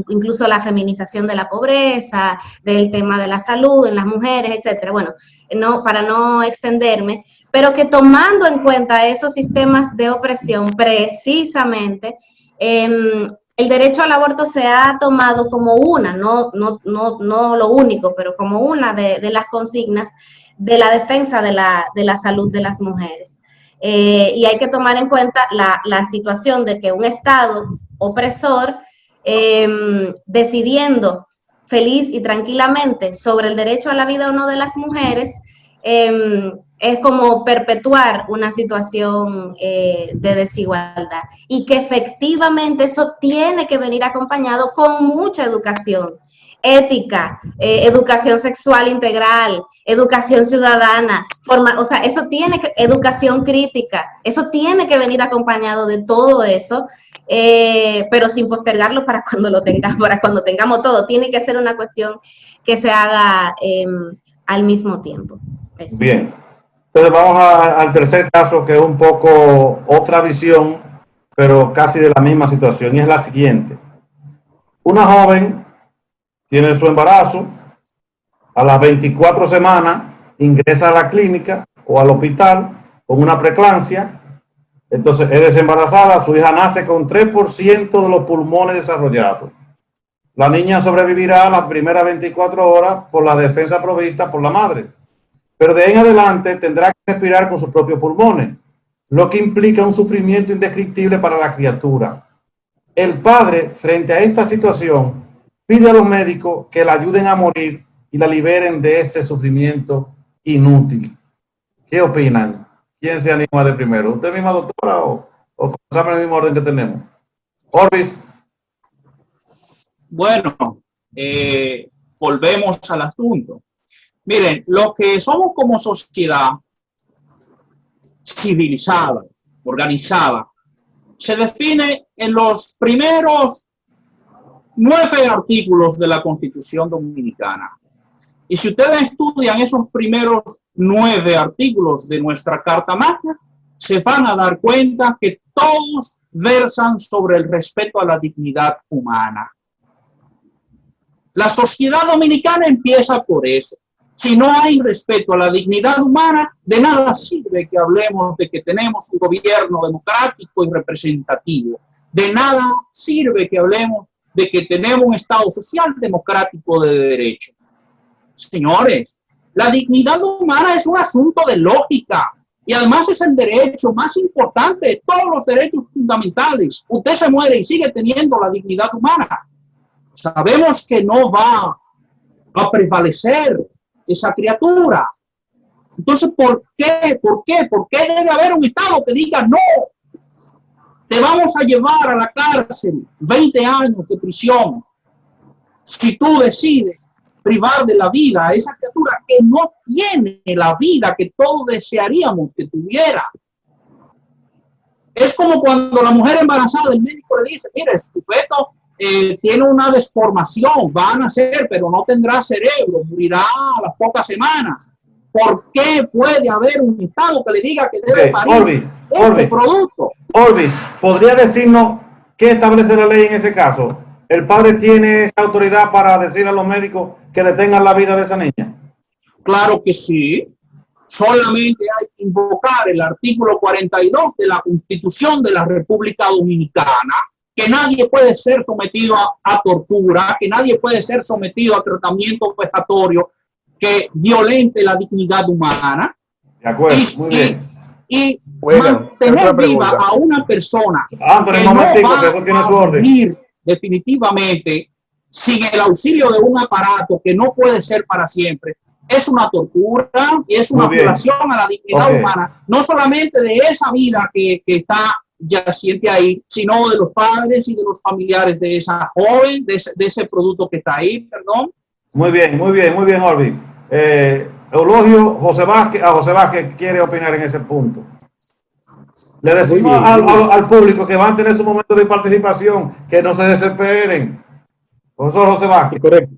incluso la feminización de la pobreza, del tema de la salud en las mujeres, etcétera. Bueno, para no extenderme, pero que tomando en cuenta esos sistemas de opresión, precisamente, el derecho al aborto se ha tomado como no lo único, pero como una de las consignas de la defensa de la salud de las mujeres. Y hay que tomar en cuenta la situación de que un Estado opresor, decidiendo feliz y tranquilamente sobre el derecho a la vida o no de las mujeres, es como perpetuar una situación de desigualdad, y que efectivamente eso tiene que venir acompañado con mucha educación, ética, educación sexual integral, educación ciudadana, educación crítica, eso tiene que venir acompañado de todo eso, pero sin postergarlo para cuando tengamos todo. Tiene que ser una cuestión que se haga al mismo tiempo. Eso. Bien. Entonces vamos al tercer caso, que es un poco otra visión, pero casi de la misma situación, y es la siguiente. Una joven tiene su embarazo, a las 24 semanas ingresa a la clínica o al hospital con una preeclampsia, entonces es desembarazada, su hija nace con 3% de los pulmones desarrollados. La niña sobrevivirá las primeras 24 horas por la defensa provista por la madre, pero de ahí en adelante tendrá que respirar con sus propios pulmones, lo que implica un sufrimiento indescriptible para la criatura. El padre, frente a esta situación, pide a los médicos que la ayuden a morir y la liberen de ese sufrimiento inútil. ¿Qué opinan? ¿Quién se anima de primero? ¿Usted misma, doctora, o comenzamos en el mismo orden que tenemos? Orbis. Bueno, volvemos al asunto. Miren, lo que somos como sociedad civilizada, organizada, se define en los primeros 9 artículos de la Constitución Dominicana. Y si ustedes estudian esos primeros 9 artículos de nuestra Carta Magna, se van a dar cuenta que todos versan sobre el respeto a la dignidad humana. La sociedad dominicana empieza por eso. Si no hay respeto a la dignidad humana, de nada sirve que hablemos de que tenemos un gobierno democrático y representativo. De nada sirve que hablemos de que tenemos un Estado social democrático de derecho. Señores, la dignidad humana es un asunto de lógica y además es el derecho más importante de todos los derechos fundamentales. Usted se muere y sigue teniendo la dignidad humana. Sabemos que no va a prevalecer esa criatura. Entonces, ¿por qué? ¿Por qué debe haber un Estado que diga no? Te vamos a llevar a la cárcel 20 años de prisión si tú decides privar de la vida a esa criatura que no tiene la vida que todos desearíamos que tuviera. Es como cuando la mujer embarazada, el médico le dice, mira, este sujeto tiene una desformación, va a nacer, pero no tendrá cerebro, morirá a las pocas semanas. ¿Por qué puede haber un Estado que le diga que debe parir este producto? Orbis, ¿podría decirnos qué establece la ley en ese caso? ¿El padre tiene esa autoridad para decir a los médicos que detengan la vida de esa niña? Claro que sí. Solamente hay que invocar el artículo 42 de la Constitución de la República Dominicana, que nadie puede ser sometido a tortura, que nadie puede ser sometido a tratamiento vejatorio que violente la dignidad humana. De acuerdo, muy bien. y Bueno, mantener otra viva pregunta. a una persona Anthony, que un no momentico, va que eso tiene a su orden. vivir definitivamente sin el auxilio de un aparato que no puede ser para siempre, es una tortura y es una Muy bien. violación a la dignidad Ok. humana, no solamente de esa vida que está yaciente ahí, sino de los padres y de los familiares de esa joven, de ese producto que está ahí, perdón. Muy bien, Orbi. Eulogio, José Vázquez quiere opinar en ese punto. Le Muy decimos bien, muy bien. al público que van a tener su momento de participación, que no se desesperen. Profesor José Sí, Vázquez. correcto.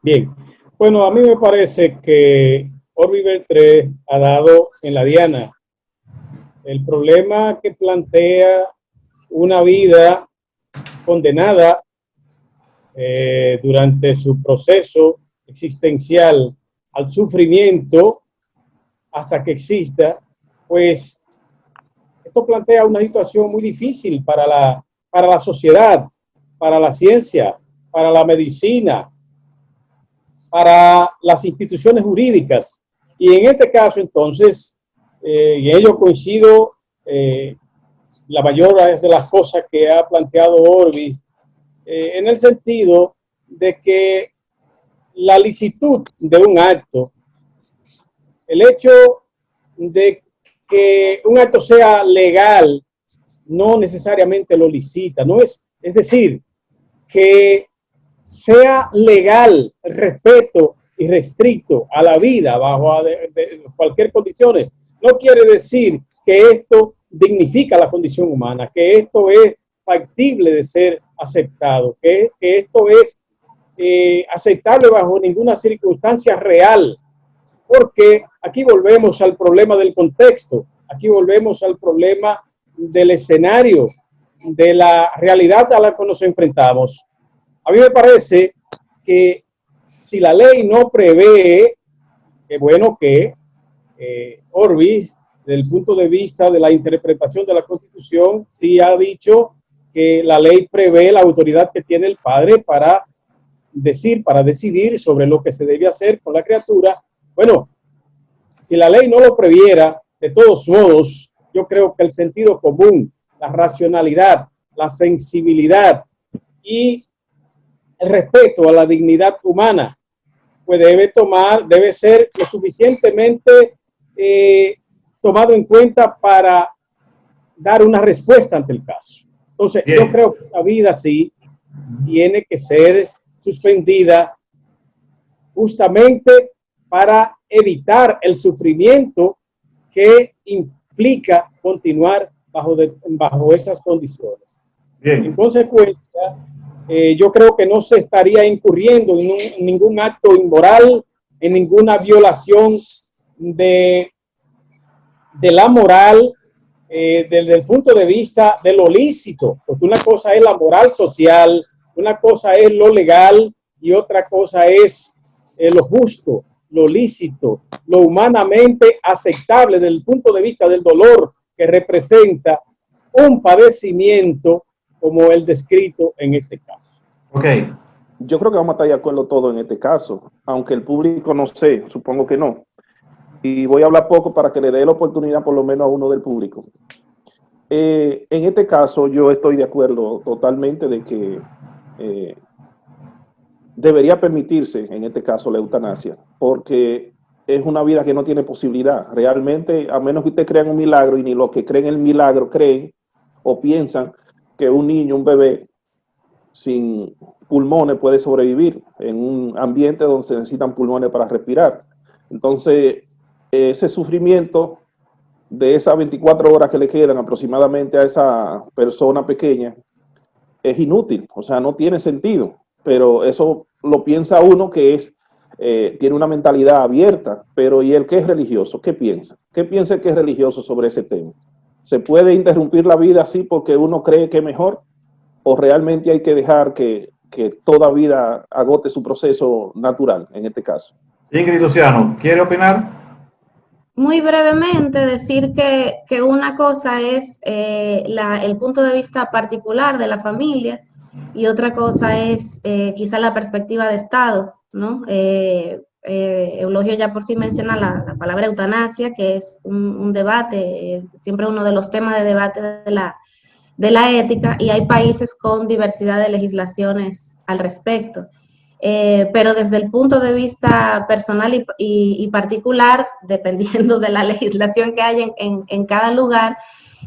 Bien. Bueno, a mí me parece que Orbi Beltré ha dado en la diana. El problema que plantea una vida condenada durante su proceso existencial al sufrimiento hasta que exista, pues esto plantea una situación muy difícil para la sociedad, para la ciencia, para la medicina, para las instituciones jurídicas. Y en este caso, entonces, y en ello coincido, la mayor de las cosas que ha planteado Orbi, en el sentido de que la licitud de un acto, el hecho de que un acto sea legal, no necesariamente lo licita, no es decir, que sea legal, respeto y restricto a la vida bajo de cualquier condición, no quiere decir que esto dignifica la condición humana, que esto es factible de ser aceptado, que esto es aceptable bajo ninguna circunstancia real, porque aquí volvemos al problema del contexto, aquí volvemos al problema del escenario, de la realidad a la que nos enfrentamos. A mí me parece que si la ley no prevé, que bueno que Orbis, desde el punto de vista de la interpretación de la Constitución, sí ha dicho que la ley prevé la autoridad que tiene el padre para decidir sobre lo que se debe hacer con la criatura. Bueno, si la ley no lo previera, de todos modos, yo creo que el sentido común, la racionalidad, la sensibilidad y el respeto a la dignidad humana, pues debe ser lo suficientemente tomado en cuenta para dar una respuesta ante el caso. Entonces, Bien. yo creo que la vida sí tiene que ser suspendida justamente para evitar el sufrimiento que implica continuar bajo esas condiciones. Bien. En consecuencia, yo creo que no se estaría incurriendo en ningún acto inmoral, en ninguna violación de la moral desde el punto de vista de lo lícito, porque una cosa es la moral social, una cosa es lo legal y otra cosa es lo justo, lo lícito, lo humanamente aceptable desde el punto de vista del dolor que representa un padecimiento como el descrito en este caso. Ok. Yo creo que vamos a estar de acuerdo todos en este caso, aunque el público no sé, supongo que no. Y voy a hablar poco para que le dé la oportunidad por lo menos a uno del público. En este caso yo estoy de acuerdo totalmente de que debería permitirse en este caso la eutanasia, porque es una vida que no tiene posibilidad. Realmente, a menos que usted crea en un milagro, y ni los que creen en el milagro creen o piensan que un niño, un bebé sin pulmones puede sobrevivir en un ambiente donde se necesitan pulmones para respirar. Entonces, ese sufrimiento de esas 24 horas que le quedan aproximadamente a esa persona pequeña es inútil, o sea, no tiene sentido, pero eso lo piensa uno que tiene una mentalidad abierta. Pero ¿y el que es religioso? ¿Qué piensa? ¿Qué piensa el que es religioso sobre ese tema? ¿Se puede interrumpir la vida así porque uno cree que es mejor? ¿O realmente hay que dejar que toda vida agote su proceso natural en este caso? Ingrid Luciano, ¿quiere opinar? Muy brevemente decir que una cosa es el punto de vista particular de la familia y otra cosa es quizá la perspectiva de Estado, ¿no? Eulogio ya por fin menciona la palabra eutanasia, que es un debate, siempre uno de los temas de debate de la ética, y hay países con diversidad de legislaciones al respecto. Pero desde el punto de vista personal y particular, dependiendo de la legislación que haya en cada lugar,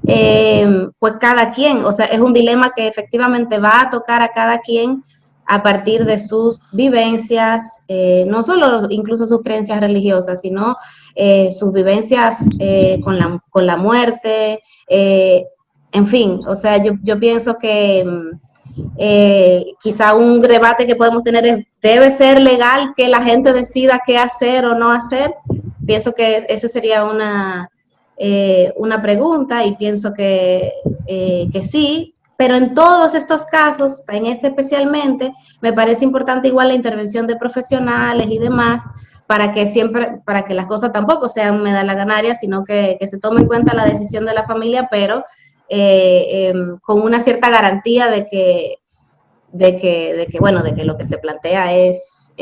pues cada quien, o sea, es un dilema que efectivamente va a tocar a cada quien a partir de sus vivencias, no solo incluso sus creencias religiosas, sino sus vivencias con la muerte, en fin, o sea, yo pienso que quizá un debate que podemos tener es, ¿debe ser legal que la gente decida qué hacer o no hacer? Pienso que esa sería una pregunta, y pienso que sí, pero en todos estos casos, en este especialmente, me parece importante igual la intervención de profesionales y demás, para que las cosas tampoco sean medalla ganaria, sino que se tome en cuenta la decisión de la familia, pero con una cierta garantía de que lo que se plantea es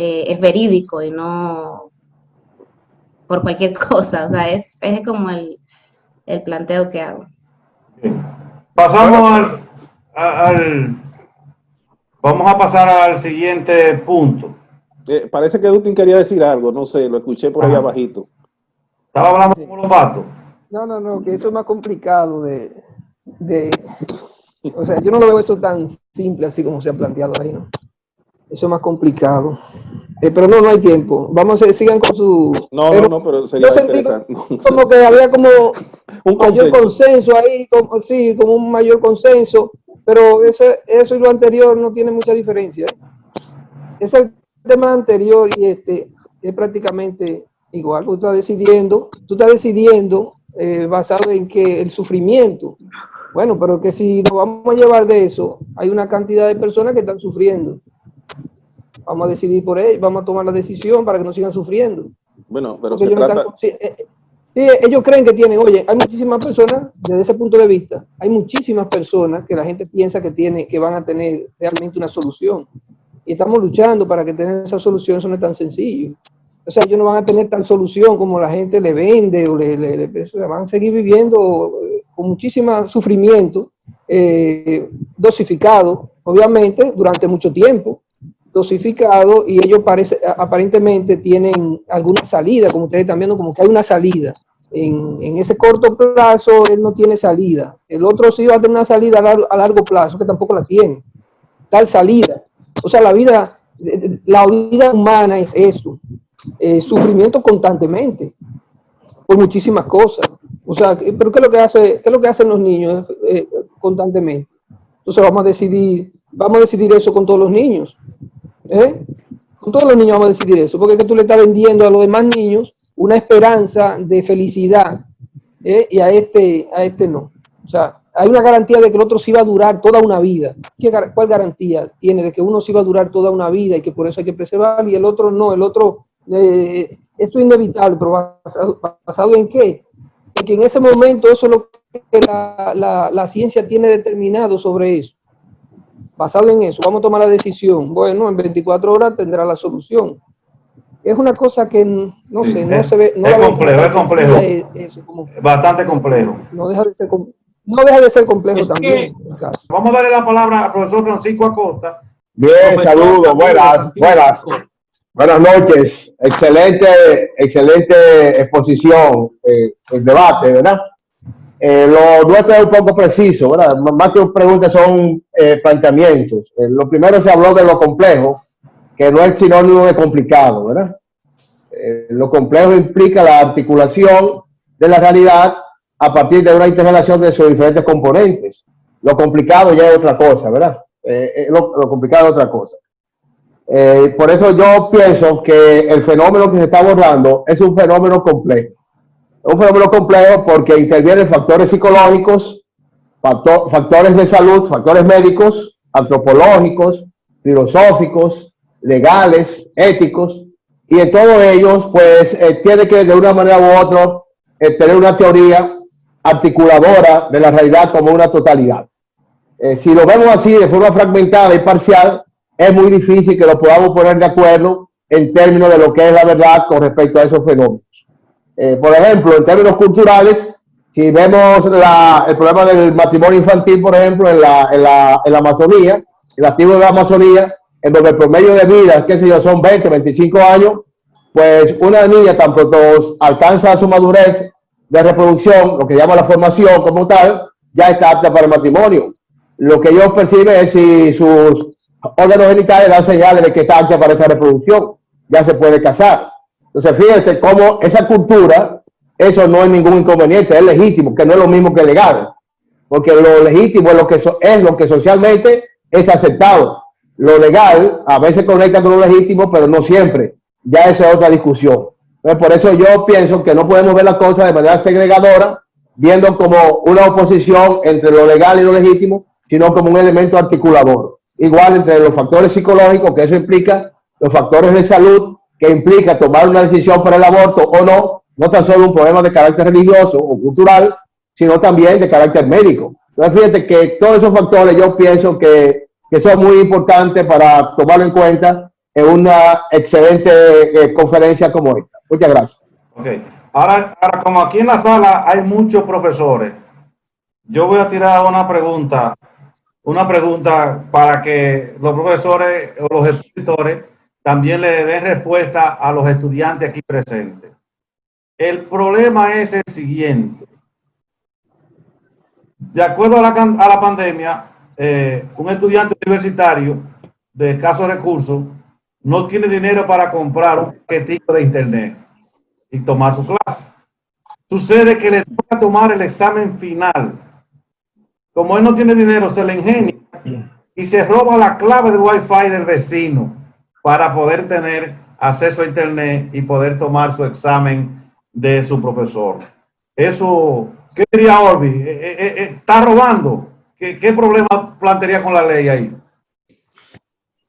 verídico y no por cualquier cosa. O sea, es como el planteo que hago. Pasamos vamos a pasar al siguiente punto. Parece que Dukin quería decir algo, no sé, lo escuché por ahí abajito. Estaba hablando como los vatos. No, que eso es más complicado o sea, yo no lo veo eso tan simple así como se ha planteado ahí, ¿no? Eso es más complicado. Pero no hay tiempo. Vamos a sigan con su... pero sería interesante. Como que había como un mayor consenso ahí, como un mayor consenso, pero eso y lo anterior no tiene mucha diferencia. Es el tema anterior y es prácticamente igual. Tú estás decidiendo basado en que el sufrimiento. Bueno, pero que si nos vamos a llevar de eso, hay una cantidad de personas que están sufriendo. Vamos a decidir por ellos, vamos a tomar la decisión para que no sigan sufriendo. Bueno, pero se trata... ellos creen que tienen, oye, hay muchísimas personas, desde ese punto de vista, hay muchísimas personas que la gente piensa que van a tener realmente una solución. Y estamos luchando para que tengan esa solución, eso no es tan sencillo. O sea, ellos no van a tener tal solución como la gente le vende, o van a seguir viviendo con muchísimo sufrimiento, dosificado, obviamente, durante mucho tiempo, dosificado, y ellos aparentemente tienen alguna salida, como ustedes están viendo, como que hay una salida. En ese corto plazo, él no tiene salida. El otro sí va a tener una salida a largo plazo, que tampoco la tiene. Tal salida. O sea, la vida humana es eso. Sufrimiento constantemente por muchísimas cosas. O sea, pero ¿qué es lo que hacen los niños constantemente? Entonces vamos a decidir eso con todos los niños. Con todos los niños vamos a decidir eso, porque es que tú le estás vendiendo a los demás niños una esperanza de felicidad, y a este no. O sea, hay una garantía de que el otro sí va a durar toda una vida. ¿Cuál garantía tiene de que uno sí va a durar toda una vida y que por eso hay que preservar, y el otro no? El otro, esto es inevitable, pero ¿basado en qué? En que en ese momento eso es lo que la ciencia tiene determinado sobre eso. Basado en eso, vamos a tomar la decisión. Bueno, en 24 horas tendrá la solución. Es una cosa que no sé, no se ve. No es complejo. Bastante complejo. No deja de ser complejo también. Vamos a darle la palabra al profesor Francisco Acosta. Bien, saludos, buenas noches. Excelente exposición, el debate, ¿verdad? Lo nuestro es un poco preciso, ¿verdad? Más que preguntas son planteamientos. Lo primero se habló de lo complejo, que no es sinónimo de complicado, ¿verdad? Lo complejo implica la articulación de la realidad a partir de una interrelación de sus diferentes componentes. Lo complicado ya es otra cosa, ¿verdad? Lo complicado es otra cosa. Por eso yo pienso que el fenómeno que se está abordando es un fenómeno complejo. Es un fenómeno complejo porque intervienen factores psicológicos, factores de salud, factores médicos, antropológicos, filosóficos, legales, éticos, y en todos ellos, pues, tiene que de una manera u otra tener una teoría articuladora de la realidad como una totalidad. Si lo vemos así, de forma fragmentada y parcial, es muy difícil que lo podamos poner de acuerdo en términos de lo que es la verdad con respecto a esos fenómenos. Por ejemplo, en términos culturales, si vemos el problema del matrimonio infantil, por ejemplo, en la Amazonía, en la tribu de la Amazonía, en donde el promedio de vida, qué sé yo, son 20, 25 años, pues una niña tan pronto alcanza su madurez de reproducción, lo que llama la formación como tal, ya está apta para el matrimonio. Lo que ellos perciben es si sus órganos genitales dan señales de que está apta para esa reproducción, ya se puede casar. Entonces, fíjense cómo esa cultura, eso no es ningún inconveniente, es legítimo, que no es lo mismo que legal, porque lo legítimo es lo que socialmente es aceptado. Lo legal a veces conecta con lo legítimo, pero no siempre. Ya esa es otra discusión. Entonces, por eso yo pienso que no podemos ver la cosa de manera segregadora, viendo como una oposición entre lo legal y lo legítimo, sino como un elemento articulador. Igual entre los factores psicológicos, que eso implica, los factores de salud, que implica tomar una decisión para el aborto o no, no tan solo un problema de carácter religioso o cultural, sino también de carácter médico. Entonces, fíjate que todos esos factores yo pienso que son muy importantes para tomarlo en cuenta en una excelente conferencia como esta. Muchas gracias. Okay. Ahora, como aquí en la sala hay muchos profesores, yo voy a tirar una pregunta para que los profesores o los expositores también le den respuesta a los estudiantes aquí presentes. El problema es el siguiente. De acuerdo a la pandemia, un estudiante universitario de escasos recursos no tiene dinero para comprar un paquetito de internet y tomar su clase. Sucede que le toca tomar el examen final. Como él no tiene dinero, se le ingenia y se roba la clave del Wi-Fi del vecino para poder tener acceso a internet y poder tomar su examen de su profesor. Eso, ¿qué diría Orbi? ¿Está robando? ¿Qué problema plantearía con la ley ahí?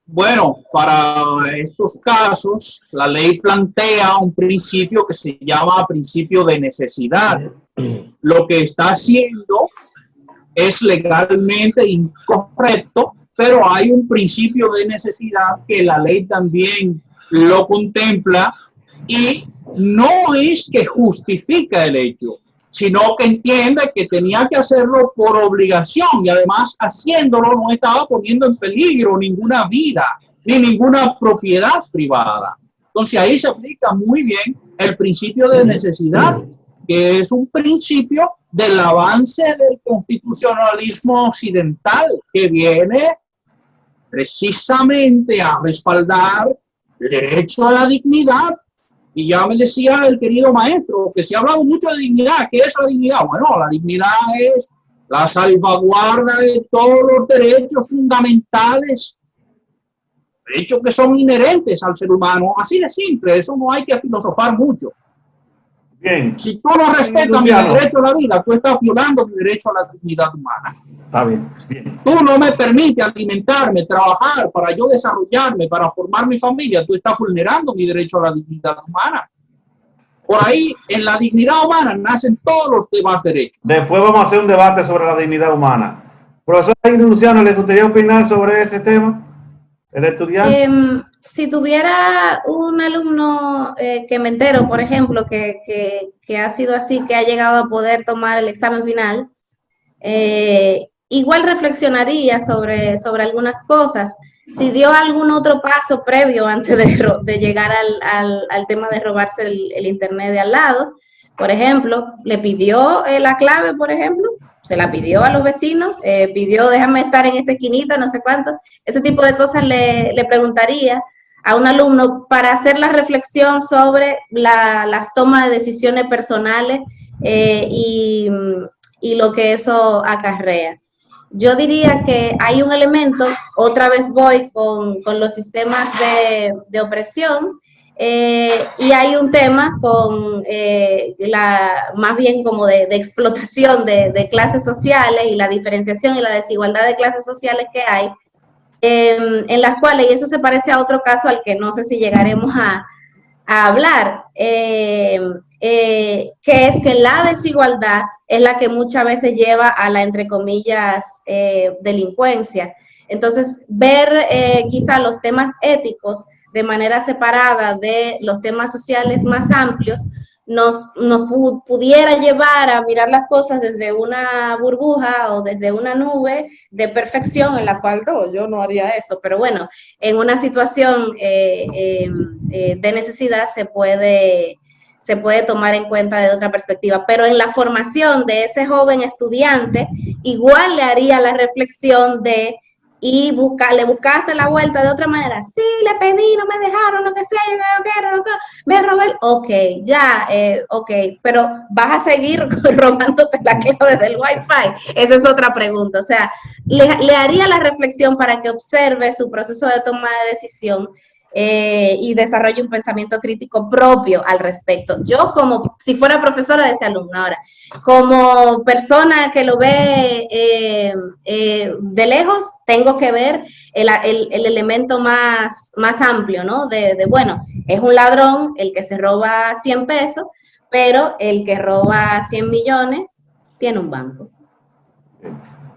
Bueno, para estos casos, la ley plantea un principio que se llama principio de necesidad. Lo que está haciendo es legalmente incorrecto, pero hay un principio de necesidad que la ley también lo contempla y no es que justifica el hecho, sino que entiende que tenía que hacerlo por obligación y además haciéndolo no estaba poniendo en peligro ninguna vida ni ninguna propiedad privada. Entonces ahí se aplica muy bien el principio de necesidad, que es un principio del avance del constitucionalismo occidental que viene precisamente a respaldar el derecho a la dignidad. Y ya me decía el querido maestro que se ha hablado mucho de dignidad. ¿Qué es la dignidad? Bueno, la dignidad es la salvaguarda de todos los derechos fundamentales, derechos que son inherentes al ser humano. Así de simple, eso no hay que filosofar mucho. Bien. Si tú no respetas mi derecho a la vida, tú estás violando mi derecho a la dignidad humana. Está bien. Bien. Tú no me permites alimentarme, trabajar para yo desarrollarme, para formar mi familia. Tú estás vulnerando mi derecho a la dignidad humana. Por ahí, en la dignidad humana nacen todos los demás derechos. Después vamos a hacer un debate sobre la dignidad humana. Profesor Luciano, ¿le gustaría opinar sobre ese tema? El estudiante. Si tuviera un alumno que me entero, por ejemplo, que ha sido así, que ha llegado a poder tomar el examen final, igual reflexionaría sobre algunas cosas. Si dio algún otro paso previo antes de llegar al tema de robarse el internet de al lado, por ejemplo, le pidió la clave, por ejemplo, se la pidió a los vecinos, pidió déjame estar en esta esquinita, no sé cuántos, ese tipo de cosas le preguntaría a un alumno para hacer la reflexión sobre las tomas de decisiones personales y lo que eso acarrea. Yo diría que hay un elemento, otra vez voy con los sistemas de opresión, y hay un tema con más bien como de explotación de clases sociales y la diferenciación y la desigualdad de clases sociales que hay, en las cuales, y eso se parece a otro caso al que no sé si llegaremos a hablar, que es que la desigualdad es la que muchas veces lleva a la, entre comillas, delincuencia. Entonces, ver quizá los temas éticos de manera separada de los temas sociales más amplios, nos pudiera llevar a mirar las cosas desde una burbuja o desde una nube de perfección, en la cual no, yo no haría eso, pero bueno, en una situación de necesidad se puede tomar en cuenta de otra perspectiva, pero en la formación de ese joven estudiante, igual le haría la reflexión de, y le buscaste la vuelta de otra manera, sí, le pedí, no me dejaron, lo que sea, yo quiero, me robé, ok, ya, ok, pero vas a seguir robándote la clave del Wi-Fi, esa es otra pregunta, o sea, le haría la reflexión para que observe su proceso de toma de decisión, y desarrolle un pensamiento crítico propio al respecto. Yo, como si fuera profesora de ese alumno, ahora, como persona que lo ve de lejos, tengo que ver el elemento más amplio, ¿no? Bueno, es un ladrón el que se roba 100 pesos, pero el que roba 100 millones tiene un banco.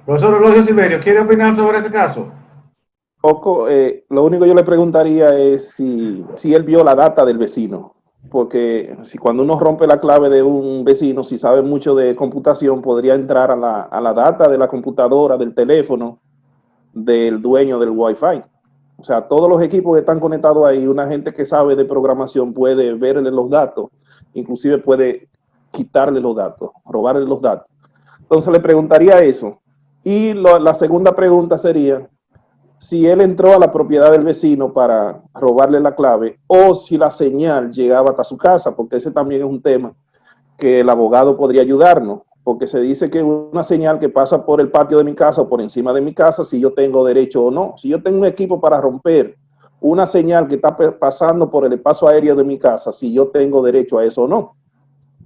Profesor Eulogio Silverio, ¿quiere opinar sobre ese caso? Poco, lo único que yo le preguntaría es si él vio la data del vecino, porque si cuando uno rompe la clave de un vecino, si sabe mucho de computación, podría entrar a la data de la computadora, del teléfono, del dueño del Wi-Fi. O sea, todos los equipos que están conectados ahí, una gente que sabe de programación puede verle los datos, inclusive puede quitarle los datos, robarle los datos. Entonces le preguntaría eso. Y la segunda pregunta sería si él entró a la propiedad del vecino para robarle la clave o si la señal llegaba hasta su casa, porque ese también es un tema que el abogado podría ayudarnos, porque se dice que una señal que pasa por el patio de mi casa o por encima de mi casa, si yo tengo derecho o no. Si yo tengo un equipo para romper una señal que está pasando por el espacio aéreo de mi casa, si yo tengo derecho a eso o no.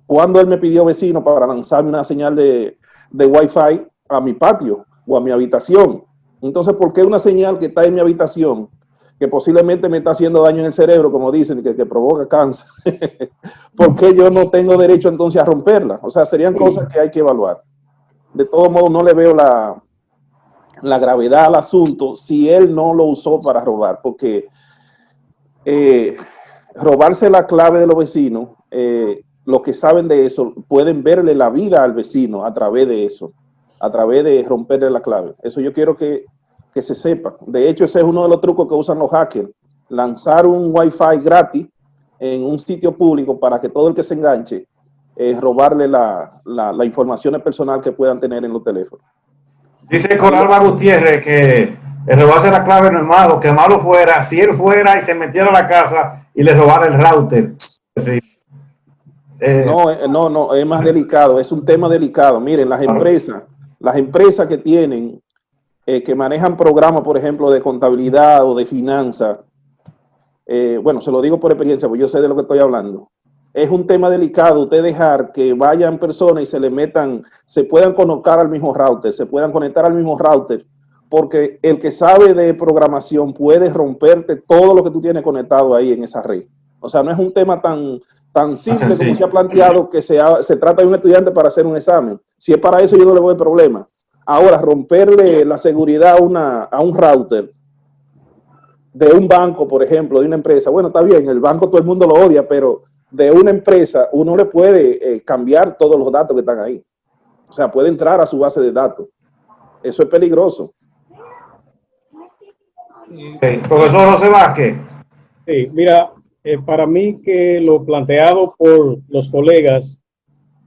Cuando él me pidió vecino para lanzarme una señal de Wi-Fi a mi patio o a mi habitación, entonces, ¿por qué una señal que está en mi habitación, que posiblemente me está haciendo daño en el cerebro, como dicen, que provoca cáncer? ¿Por qué yo no tengo derecho entonces a romperla? O sea, serían cosas que hay que evaluar. De todos modos, no le veo la gravedad al asunto si él no lo usó para robar, porque robarse la clave de los vecinos, los que saben de eso, pueden verle la vida al vecino a través de eso, a través de romperle la clave. Eso yo quiero que se sepa. De hecho, ese es uno de los trucos que usan los hackers. Lanzar un Wi-Fi gratis en un sitio público para que todo el que se enganche, robarle la información personal que puedan tener en los teléfonos. Dice Coralba Gutiérrez que el robarse la clave no es malo, que malo fuera si él fuera y se metiera a la casa y le robara el router. Sí. No, es más delicado, es un tema delicado. Miren, las empresas que tienen, que manejan programas, por ejemplo, de contabilidad o de finanzas, bueno, se lo digo por experiencia, porque yo sé de lo que estoy hablando. Es un tema delicado usted dejar que vayan personas y se le metan, se puedan conectar al mismo router, porque el que sabe de programación puede romperte todo lo que tú tienes conectado ahí en esa red. O sea, no es un tema tan simple como se ha planteado, que se trata de un estudiante para hacer un examen. Si es para eso, yo no le voy a problema. Ahora, romperle la seguridad a un router de un banco, por ejemplo, de una empresa, bueno, está bien, el banco todo el mundo lo odia, pero de una empresa uno le puede cambiar todos los datos que están ahí. O sea, puede entrar a su base de datos. Eso es peligroso. Profesor José Vázquez. Sí, mira, para mí que lo planteado por los colegas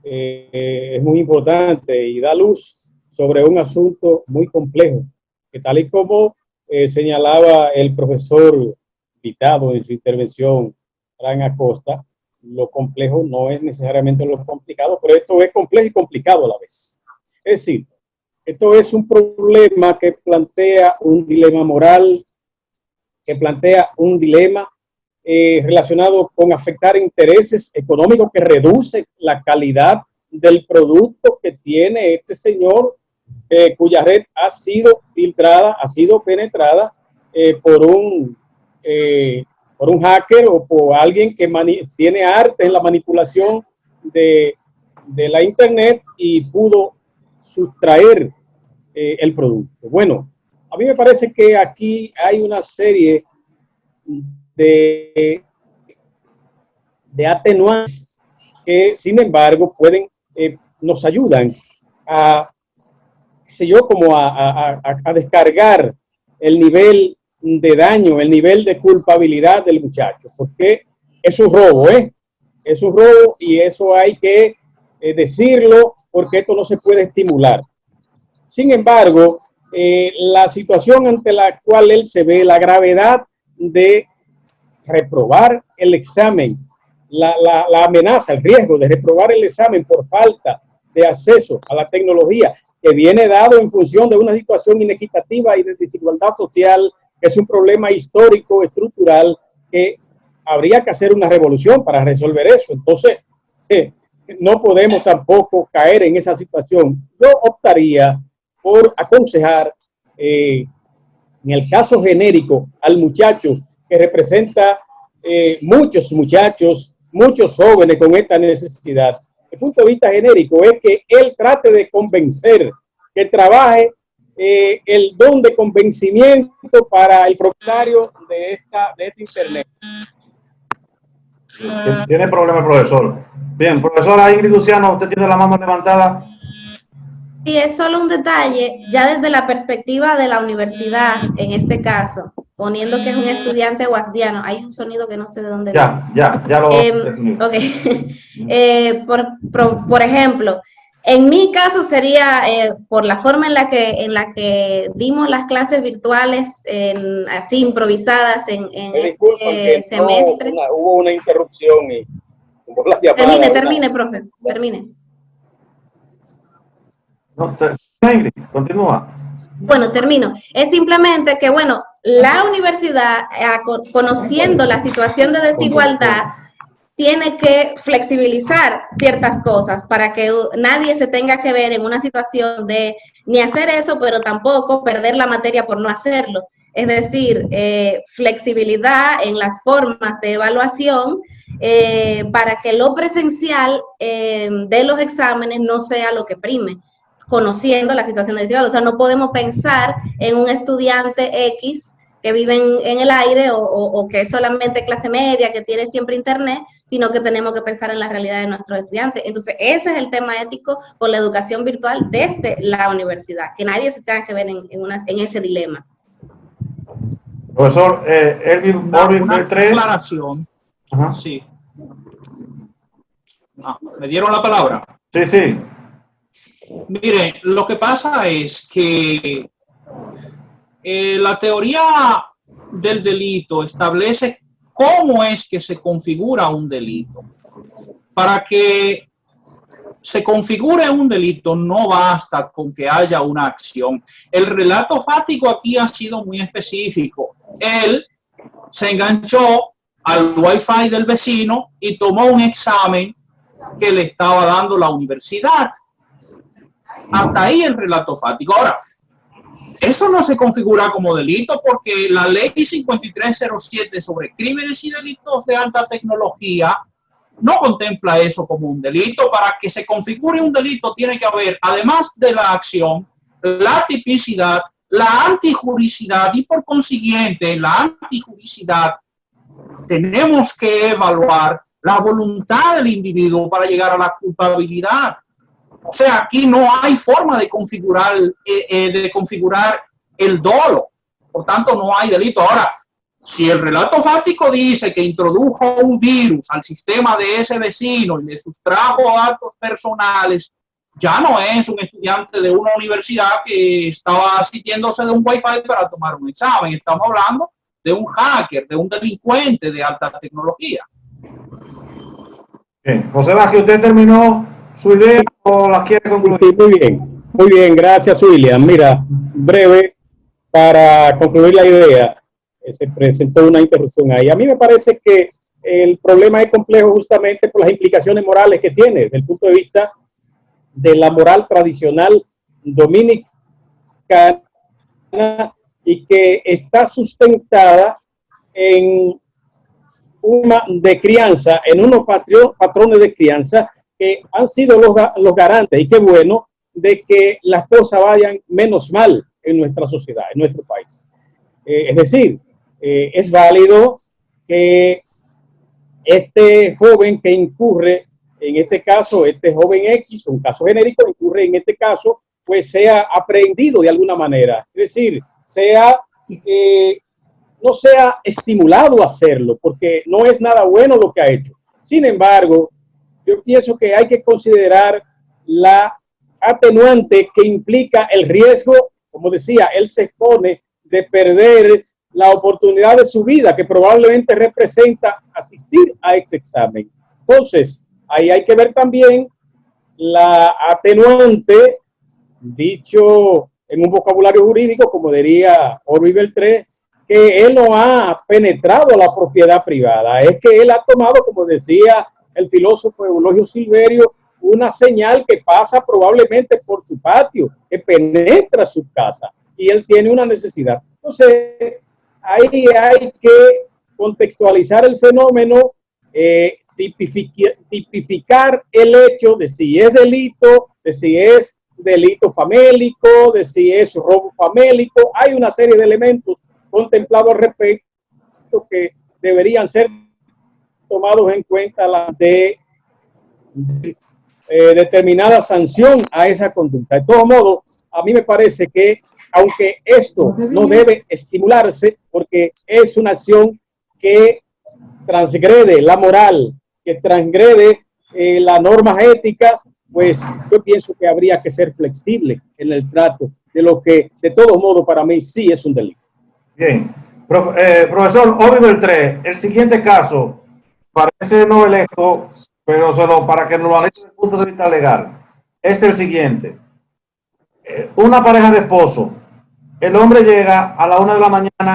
es muy importante y da luz sobre un asunto muy complejo, que tal y como señalaba el profesor invitado en su intervención, Fran Acosta, lo complejo no es necesariamente lo complicado, pero esto es complejo y complicado a la vez. Es decir, esto es un problema que plantea un dilema moral, que plantea un dilema relacionado con afectar intereses económicos que reducen la calidad del producto que tiene este señor, cuya red ha sido filtrada, ha sido penetrada por un hacker o por alguien que tiene arte en la manipulación de la internet y pudo sustraer el producto. Bueno, a mí me parece que aquí hay una serie de atenuantes que, sin embargo, nos ayudan a, qué sé yo, como a descargar el nivel de daño, el nivel de culpabilidad del muchacho, porque es un robo, es un robo y eso hay que decirlo, porque esto no se puede estimular. Sin embargo, la situación ante la cual él se ve, la gravedad de reprobar el examen, la amenaza, el riesgo de reprobar el examen por falta de acceso a la tecnología, que viene dado en función de una situación inequitativa y de desigualdad social, que es un problema histórico, estructural, que habría que hacer una revolución para resolver eso. Entonces, no podemos tampoco caer en esa situación. Yo optaría por aconsejar, en el caso genérico, al muchacho que representa muchos muchachos, muchos jóvenes con esta necesidad. El punto de vista genérico es que él trate de convencer, que trabaje el don de convencimiento para el propietario de este internet. Tiene problema el profesor. Bien, profesora Ingrid Luciano, usted tiene la mano levantada. Sí, es solo un detalle, ya desde la perspectiva de la universidad, en este caso, poniendo que es un estudiante guasdiano, hay un sonido que no sé de dónde viene. Ya lo Ok. Por ejemplo, en mi caso sería por la forma en la que dimos las clases virtuales, así improvisadas en este semestre. Hubo una interrupción y hubo la llamada. Termine, profe, termine. No, Ingrid, continúa. Bueno, termino. Es simplemente que, bueno, la universidad, conociendo la situación de desigualdad, tiene que flexibilizar ciertas cosas para que nadie se tenga que ver en una situación de ni hacer eso, pero tampoco perder la materia por no hacerlo. Es decir, flexibilidad en las formas de evaluación para que lo presencial de los exámenes no sea lo que prime, conociendo la situación de desigualdad. O sea, no podemos pensar en un estudiante X que vive en el aire o que es solamente clase media, que tiene siempre internet, sino que tenemos que pensar en la realidad de nuestros estudiantes. Entonces, ese es el tema ético con la educación virtual desde la universidad, que nadie se tenga que ver en ese dilema. Profesor, Elvin una 3. aclaración. Ajá. Sí. ¿Me dieron la palabra? Sí, sí. Miren, lo que pasa es que la teoría del delito establece cómo es que se configura un delito. Para que se configure un delito no basta con que haya una acción. El relato fático aquí ha sido muy específico. Él se enganchó al Wi-Fi del vecino y tomó un examen que le estaba dando la universidad. Hasta ahí el relato fático. Ahora, eso no se configura como delito porque la ley 5307 sobre crímenes y delitos de alta tecnología no contempla eso como un delito. Para que se configure un delito tiene que haber, además de la acción, la tipicidad, la antijuricidad y por consiguiente la antijuricidad tenemos que evaluar la voluntad del individuo para llegar a la culpabilidad. O sea, aquí no hay forma de configurar el dolo. Por tanto, no hay delito. Ahora, si el relato fático dice que introdujo un virus al sistema de ese vecino y le sustrajo datos personales, ya no es un estudiante de una universidad que estaba asistiéndose de un Wi-Fi para tomar un examen. Estamos hablando de un hacker, de un delincuente de alta tecnología. Bien. José Vázquez, ¿usted terminó su idea o la quiere concluir? Sí, muy bien, gracias William. Mira, breve, para concluir la idea, se presentó una interrupción ahí. A mí me parece que el problema es complejo justamente por las implicaciones morales que tiene, desde el punto de vista de la moral tradicional dominicana y que está sustentada en una de crianza, en unos patrones de crianza que han sido los garantes, y qué bueno, de que las cosas vayan menos mal en nuestra sociedad, en nuestro país. Es decir, es válido que este joven que incurre, en este caso, este joven X, un caso genérico, incurre en este caso, pues sea aprehendido de alguna manera. Es decir, no sea estimulado a hacerlo, porque no es nada bueno lo que ha hecho. Sin embargo, yo pienso que hay que considerar la atenuante que implica el riesgo. Como decía, él se expone de perder la oportunidad de su vida, que probablemente representa asistir a ese examen. Entonces, ahí hay que ver también la atenuante, dicho en un vocabulario jurídico, como diría Orbi Beltré, que él no ha penetrado la propiedad privada, es que él ha tomado, como decía el filósofo Eulogio Silverio, una señal que pasa probablemente por su patio, que penetra su casa, y él tiene una necesidad. Entonces, ahí hay que contextualizar el fenómeno, tipificar el hecho de si es delito, de si es delito famélico, de si es robo famélico. Hay una serie de elementos contemplados al respecto que deberían ser tomados en cuenta de determinada sanción a esa conducta. De todos modos, a mí me parece que aunque esto no debe estimularse porque es una acción que transgrede la moral, que transgrede las normas éticas, pues yo pienso que habría que ser flexible en el trato de lo que de todos modos para mí sí es un delito. Bien. Profesor Orbi Beltré, el siguiente caso parece novelesco, pero solo para que nos lo analice desde el punto de vista legal. Es el siguiente. Una pareja de esposos. El hombre llega a la 1 de la mañana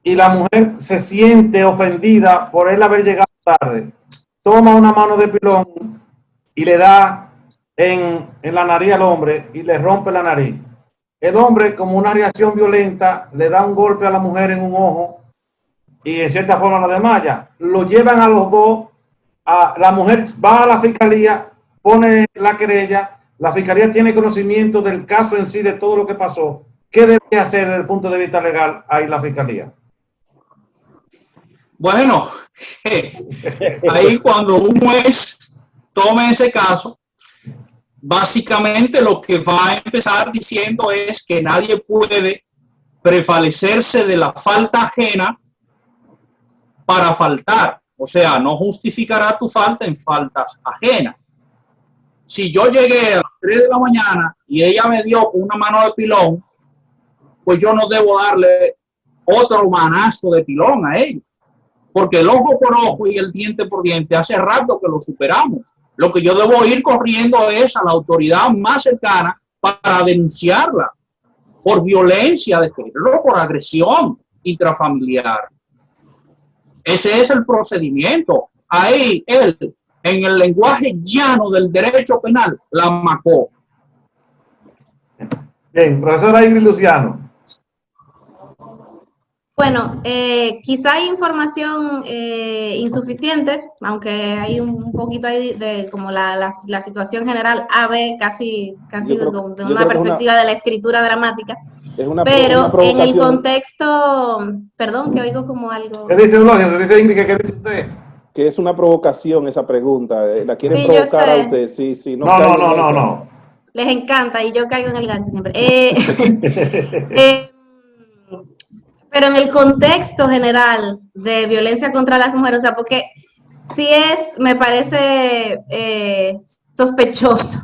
y la mujer se siente ofendida por él haber llegado tarde. Toma una mano de pilón y le da en la nariz al hombre y le rompe la nariz. El hombre, como una reacción violenta, le da un golpe a la mujer en un ojo y en cierta forma la desmaya. Lo llevan a los dos. La mujer va a la fiscalía, pone la querella. La fiscalía tiene conocimiento del caso en sí, de todo lo que pasó. ¿Qué debería hacer desde el punto de vista legal ahí la fiscalía? Bueno, ahí cuando un juez tome ese caso, básicamente lo que va a empezar diciendo es que nadie puede prevalecerse de la falta ajena para faltar. O sea, no justificará tu falta en faltas ajenas. Si yo llegué a las 3 de la mañana y ella me dio una mano de pilón, pues yo no debo darle otro manazo de pilón a ella. Porque el ojo por ojo y el diente por diente hace rato que lo superamos. Lo que yo debo ir corriendo es a la autoridad más cercana para denunciarla por violencia de género, por agresión intrafamiliar. Ese es el procedimiento. Ahí él, en el lenguaje llano del derecho penal, la macó. Bien, profesora Ingrid Luciano. Bueno, quizá hay información insuficiente, aunque hay un poquito ahí de como la situación general AB, casi de una perspectiva de la escritura dramática. Pero en el contexto, perdón, que oigo como algo. ¿Qué dice Eulogio? ¿Qué dice Ingrid? ¿Qué dice usted? Que es una provocación esa pregunta. ¿La quieren Sí, provocar a usted? Sí, sí. No. Les encanta y yo caigo en el gancho siempre. Pero en el contexto general de violencia contra las mujeres, o sea, porque sí me parece sospechoso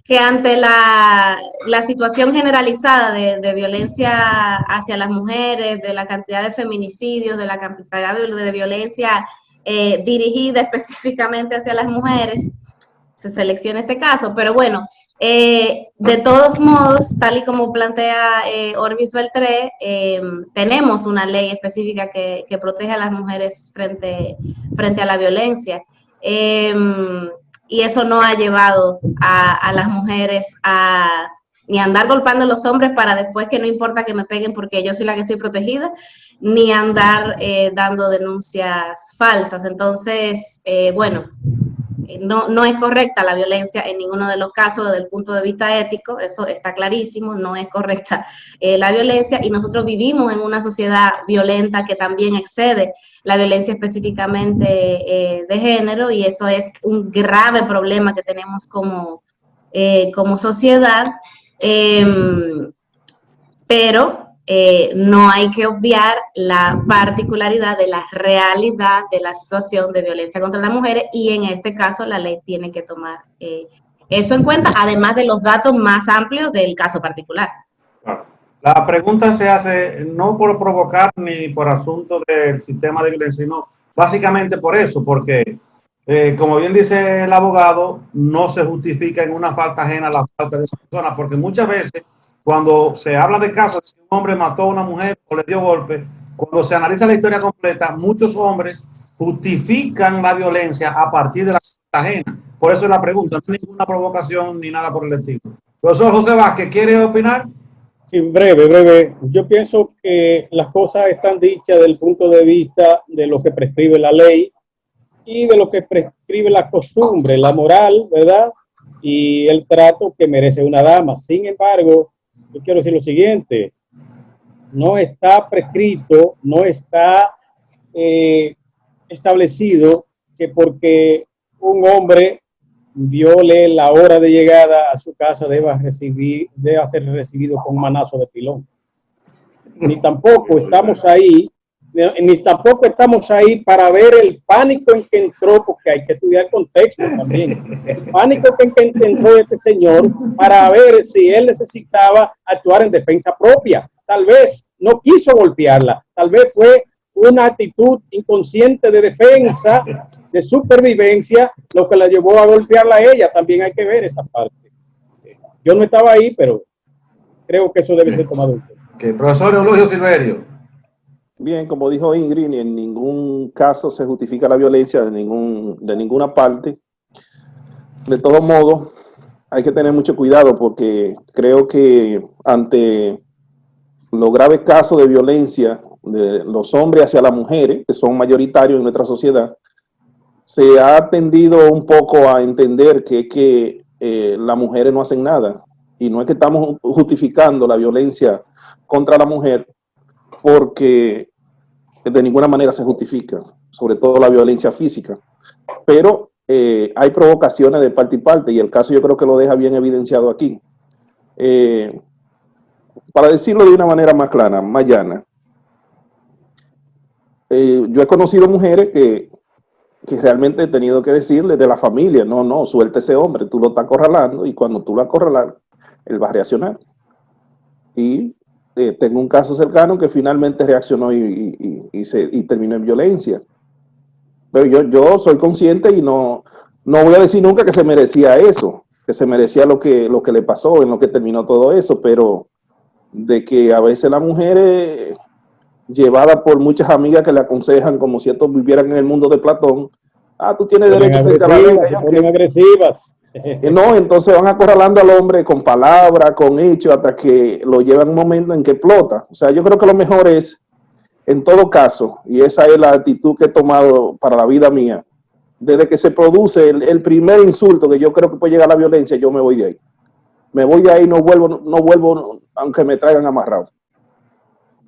que ante la situación generalizada de violencia hacia las mujeres, de la cantidad de feminicidios, de la cantidad de violencia dirigida específicamente hacia las mujeres, se selecciona este caso, pero bueno, de todos modos, tal y como plantea Orbis Beltré, tenemos una ley específica que protege a las mujeres frente a la violencia. Y eso no ha llevado a las mujeres ni a andar golpeando a los hombres para después que no importa que me peguen porque yo soy la que estoy protegida, ni andar dando denuncias falsas. Entonces, bueno, no es correcta la violencia en ninguno de los casos desde el punto de vista ético, eso está clarísimo, no es correcta la violencia, y nosotros vivimos en una sociedad violenta que también excede la violencia específicamente de género, y eso es un grave problema que tenemos como sociedad, pero no hay que obviar la particularidad de la realidad de la situación de violencia contra las mujeres, y en este caso la ley tiene que tomar eso en cuenta, además de los datos más amplios del caso particular. Claro. La pregunta se hace no por provocar ni por asunto del sistema de violencia, sino básicamente por eso, porque como bien dice el abogado, no se justifica en una falta ajena a la falta de esa persona, porque muchas veces cuando se habla de casos de que un hombre mató a una mujer o le dio golpe, cuando se analiza la historia completa, muchos hombres justifican la violencia a partir de la falta ajena. Por eso es la pregunta, no es ninguna provocación ni nada por el estilo. Profesor José Vázquez, ¿quiere opinar? Sí, breve. Yo pienso que las cosas están dichas desde el punto de vista de lo que prescribe la ley y de lo que prescribe la costumbre, la moral, ¿verdad? Y el trato que merece una dama. Sin embargo, yo quiero decir lo siguiente: no está prescrito, no está establecido que porque un hombre viole la hora de llegada a su casa deba ser recibido con un manazo de pilón. Ni tampoco estamos ahí para ver el pánico en que entró, porque hay que estudiar el contexto también. El pánico en que entró este señor para ver si él necesitaba actuar en defensa propia. Tal vez no quiso golpearla, tal vez fue una actitud inconsciente de defensa, de supervivencia, lo que la llevó a golpearla a ella. También hay que ver esa parte. Yo no estaba ahí, pero creo que eso debe ser tomado en cuenta. Okay. Profesor Eulogio Silverio. Bien, como dijo Ingrid, ni en ningún caso se justifica la violencia de ninguna parte. De todos modos, hay que tener mucho cuidado, porque creo que ante los graves casos de violencia de los hombres hacia las mujeres, que son mayoritarios en nuestra sociedad, se ha tendido un poco a entender que las mujeres no hacen nada. Y no es que estamos justificando la violencia contra la mujer, porque de ninguna manera se justifica, sobre todo la violencia física. Pero hay provocaciones de parte y parte, y el caso yo creo que lo deja bien evidenciado aquí. Para decirlo de una manera más clara, más llana, yo he conocido mujeres que realmente he tenido que decirle de la familia: no, suelta ese hombre, tú lo estás acorralando, y cuando tú lo acorralas, él va a reaccionar. Y tengo un caso cercano que finalmente reaccionó y terminó en violencia. Pero yo soy consciente y no voy a decir nunca que se merecía eso, que se merecía lo que le pasó, en lo que terminó todo eso, pero de que a veces la mujer, llevada por muchas amigas que le aconsejan como si estos vivieran en el mundo de Platón, tú tienes derecho frente a la ley. Son agresivas. No, entonces van acorralando al hombre con palabras, con hechos, hasta que lo llevan a un momento en que explota. O sea, yo creo que lo mejor es, en todo caso, y esa es la actitud que he tomado para la vida mía, desde que se produce el primer insulto que yo creo que puede llegar a la violencia, yo me voy de ahí. Me voy de ahí, no vuelvo aunque me traigan amarrado.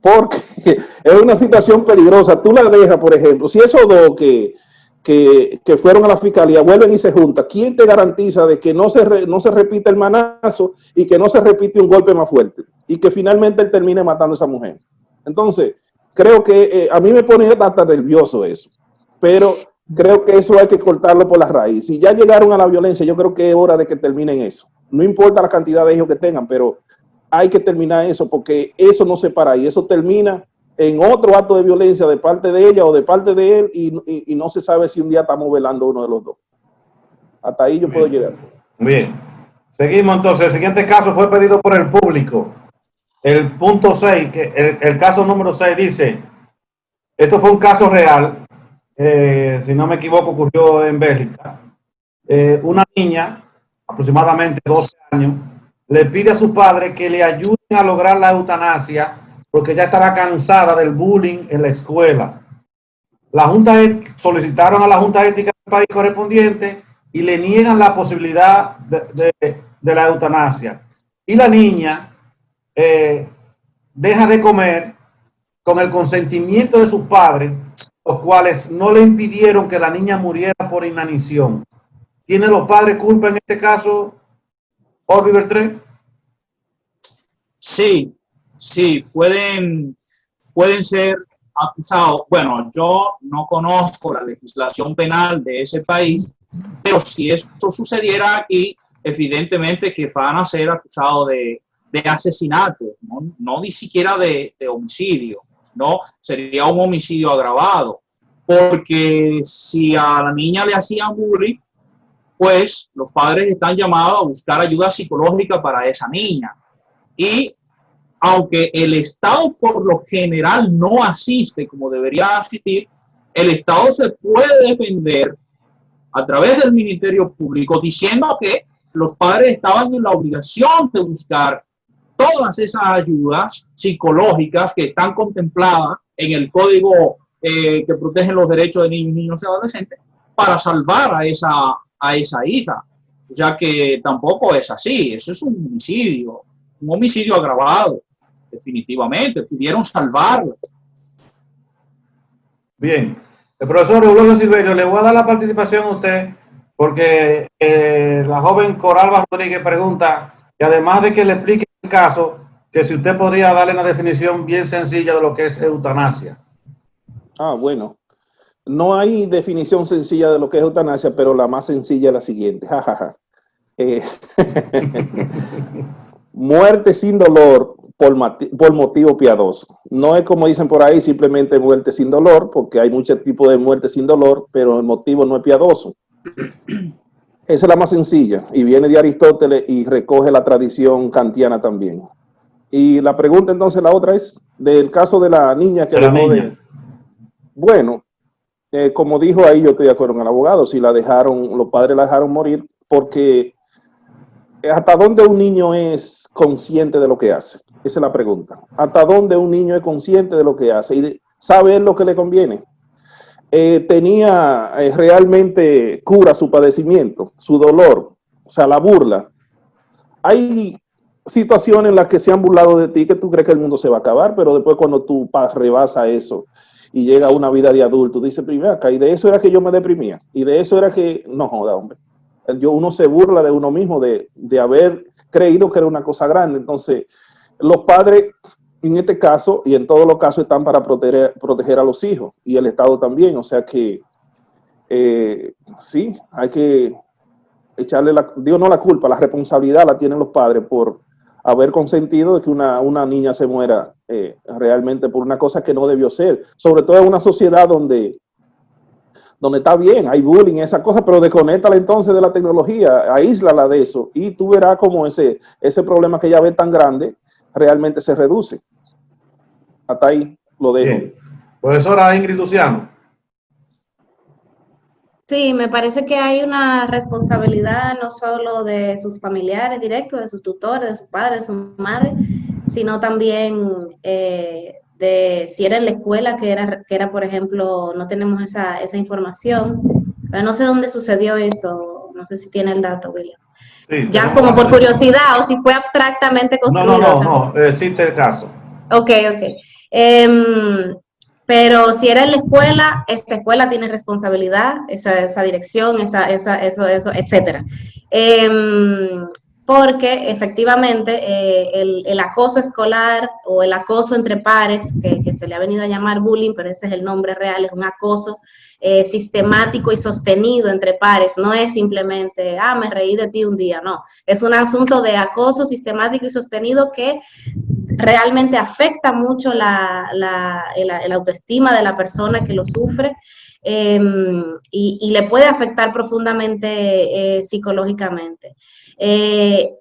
Porque es una situación peligrosa. Tú la dejas, por ejemplo, si esos dos que fueron a la fiscalía vuelven y se juntan, ¿quién te garantiza de que no se repite el manazo y que no se repite un golpe más fuerte y que finalmente él termine matando a esa mujer? Entonces, creo que a mí me pone hasta nervioso eso, pero creo que eso hay que cortarlo por la raíz. Si ya llegaron a la violencia, yo creo que es hora de que terminen eso. No importa la cantidad de hijos que tengan, pero hay que terminar eso, porque eso no se para y eso termina en otro acto de violencia de parte de ella o de parte de él, y no se sabe si un día estamos velando uno de los dos. Hasta ahí yo puedo llegar. Bien. Seguimos entonces. El siguiente caso fue pedido por el público. El punto 6, el caso número 6 dice, esto fue un caso real, si no me equivoco ocurrió en Bélgica. Una niña, aproximadamente 12 años, le pide a su padre que le ayuden a lograr la eutanasia porque ya estaba cansada del bullying en la escuela. Solicitaron a la Junta Ética del país correspondiente y le niegan la posibilidad de la eutanasia. Y la niña deja de comer con el consentimiento de sus padres, los cuales no le impidieron que la niña muriera por inanición. ¿Tienen los padres culpa en este caso, Orbi Bertré? Sí, sí, pueden ser acusados. Bueno, yo no conozco la legislación penal de ese país, pero si esto sucediera aquí, evidentemente que van a ser acusados de asesinato, no ni siquiera de homicidio, no, sería un homicidio agravado, porque si a la niña le hacían bullying, pues los padres están llamados a buscar ayuda psicológica para esa niña. Y aunque el Estado por lo general no asiste como debería asistir, el Estado se puede defender a través del Ministerio Público diciendo que los padres estaban en la obligación de buscar todas esas ayudas psicológicas que están contempladas en el Código que protege los derechos de niños y adolescentes para salvar a esa hija. O sea que tampoco es así, eso es un homicidio agravado, definitivamente, pudieron salvarlo. Bien, el profesor Eulogio Silverio, le voy a dar la participación a usted, porque la joven Coral Rodríguez pregunta, que además de que le explique el caso, que si usted podría darle una definición bien sencilla de lo que es eutanasia. Ah, bueno. No hay definición sencilla de lo que es eutanasia, pero la más sencilla es la siguiente. Muerte sin dolor por motivo piadoso. No es como dicen por ahí, simplemente muerte sin dolor, porque hay muchos tipos de muerte sin dolor, pero el motivo no es piadoso. Esa es la más sencilla y viene de Aristóteles y recoge la tradición kantiana también. Y la pregunta entonces, la otra es del caso de la niña que bueno, como dijo ahí, yo estoy de acuerdo con el abogado, si la dejaron, los padres la dejaron morir, porque ¿hasta dónde un niño es consciente de lo que hace? Esa es la pregunta. ¿Hasta dónde un niño es consciente de lo que hace y sabe lo que le conviene? Tenía realmente cura su padecimiento, su dolor, o sea, la burla. Hay situaciones en las que se han burlado de ti que tú crees que el mundo se va a acabar, pero después cuando tú rebasas eso y llega a una vida de adulto, dices, primero acá, y de eso era que yo me deprimía, y de eso era que, no joda, hombre. Uno se burla de uno mismo de haber creído que era una cosa grande. Entonces, los padres, en este caso, y en todos los casos, están para proteger a los hijos, y el Estado también. O sea que, sí, hay que echarle la culpa, la responsabilidad la tienen los padres por haber consentido de que una niña se muera realmente por una cosa que no debió ser. Sobre todo en una sociedad donde está bien, hay bullying, esa cosa, pero desconéctala entonces de la tecnología, aíslala de eso, y tú verás cómo ese problema que ya ves tan grande realmente se reduce. Hasta ahí lo dejo. Bien. Profesora Ingrid Luciano. Sí, me parece que hay una responsabilidad no solo de sus familiares directos, de sus tutores, de sus padres, de su madre, sino también de si era en la escuela, que era, por ejemplo, no tenemos esa información, pero no sé dónde sucedió eso, no sé si tiene el dato, William. Sí, ya como por curiosidad, o si fue abstractamente construido. No, existe el caso. Ok. Pero si era en la escuela, esa escuela tiene responsabilidad, esa dirección, eso, etcétera. Porque efectivamente el acoso escolar o el acoso entre pares, que se le ha venido a llamar bullying, pero ese es el nombre real, es un acoso sistemático y sostenido entre pares, no es simplemente, me reí de ti un día, no, es un asunto de acoso sistemático y sostenido que realmente afecta mucho la autoestima de la persona que lo sufre y le puede afectar profundamente psicológicamente.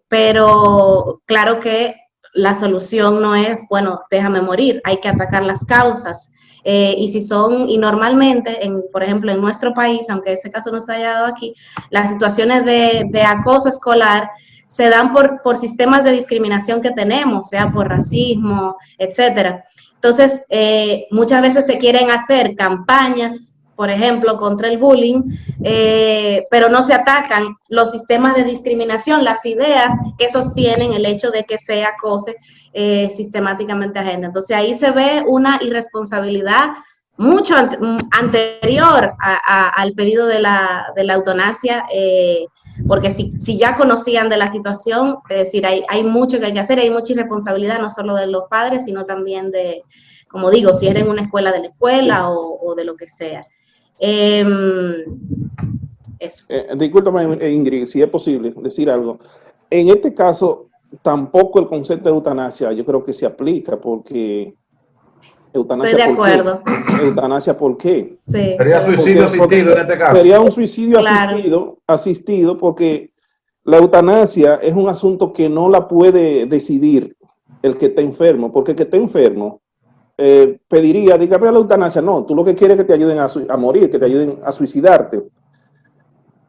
Pero claro que la solución no es, bueno, déjame morir, hay que atacar las causas. Y normalmente, por ejemplo, en nuestro país, aunque ese caso no se haya dado aquí, las situaciones de acoso escolar se dan por sistemas de discriminación que tenemos, sea por racismo, etcétera. Entonces, muchas veces se quieren hacer campañas por ejemplo, contra el bullying, pero no se atacan los sistemas de discriminación, las ideas que sostienen el hecho de que se acose sistemáticamente a gente. Entonces ahí se ve una irresponsabilidad mucho anterior al pedido de la eutanasia, porque si ya conocían de la situación, es decir, hay mucho que hay que hacer, hay mucha irresponsabilidad no solo de los padres, sino también de, como digo, si era en una escuela, de la escuela o de lo que sea. Eso. Discúlpame, Ingrid, si es posible decir algo. En este caso, tampoco el concepto de eutanasia yo creo que se aplica, porque eutanasia, estoy de acuerdo. ¿Eutanasia por qué? Sí. Sería suicidio asistido en este caso. Sería un suicidio Claro. asistido, porque la eutanasia es un asunto que no la puede decidir el que está enfermo, porque el que está enfermo pediría, dígame a la eutanasia, no, tú lo que quieres es que te ayuden a morir, que te ayuden a suicidarte.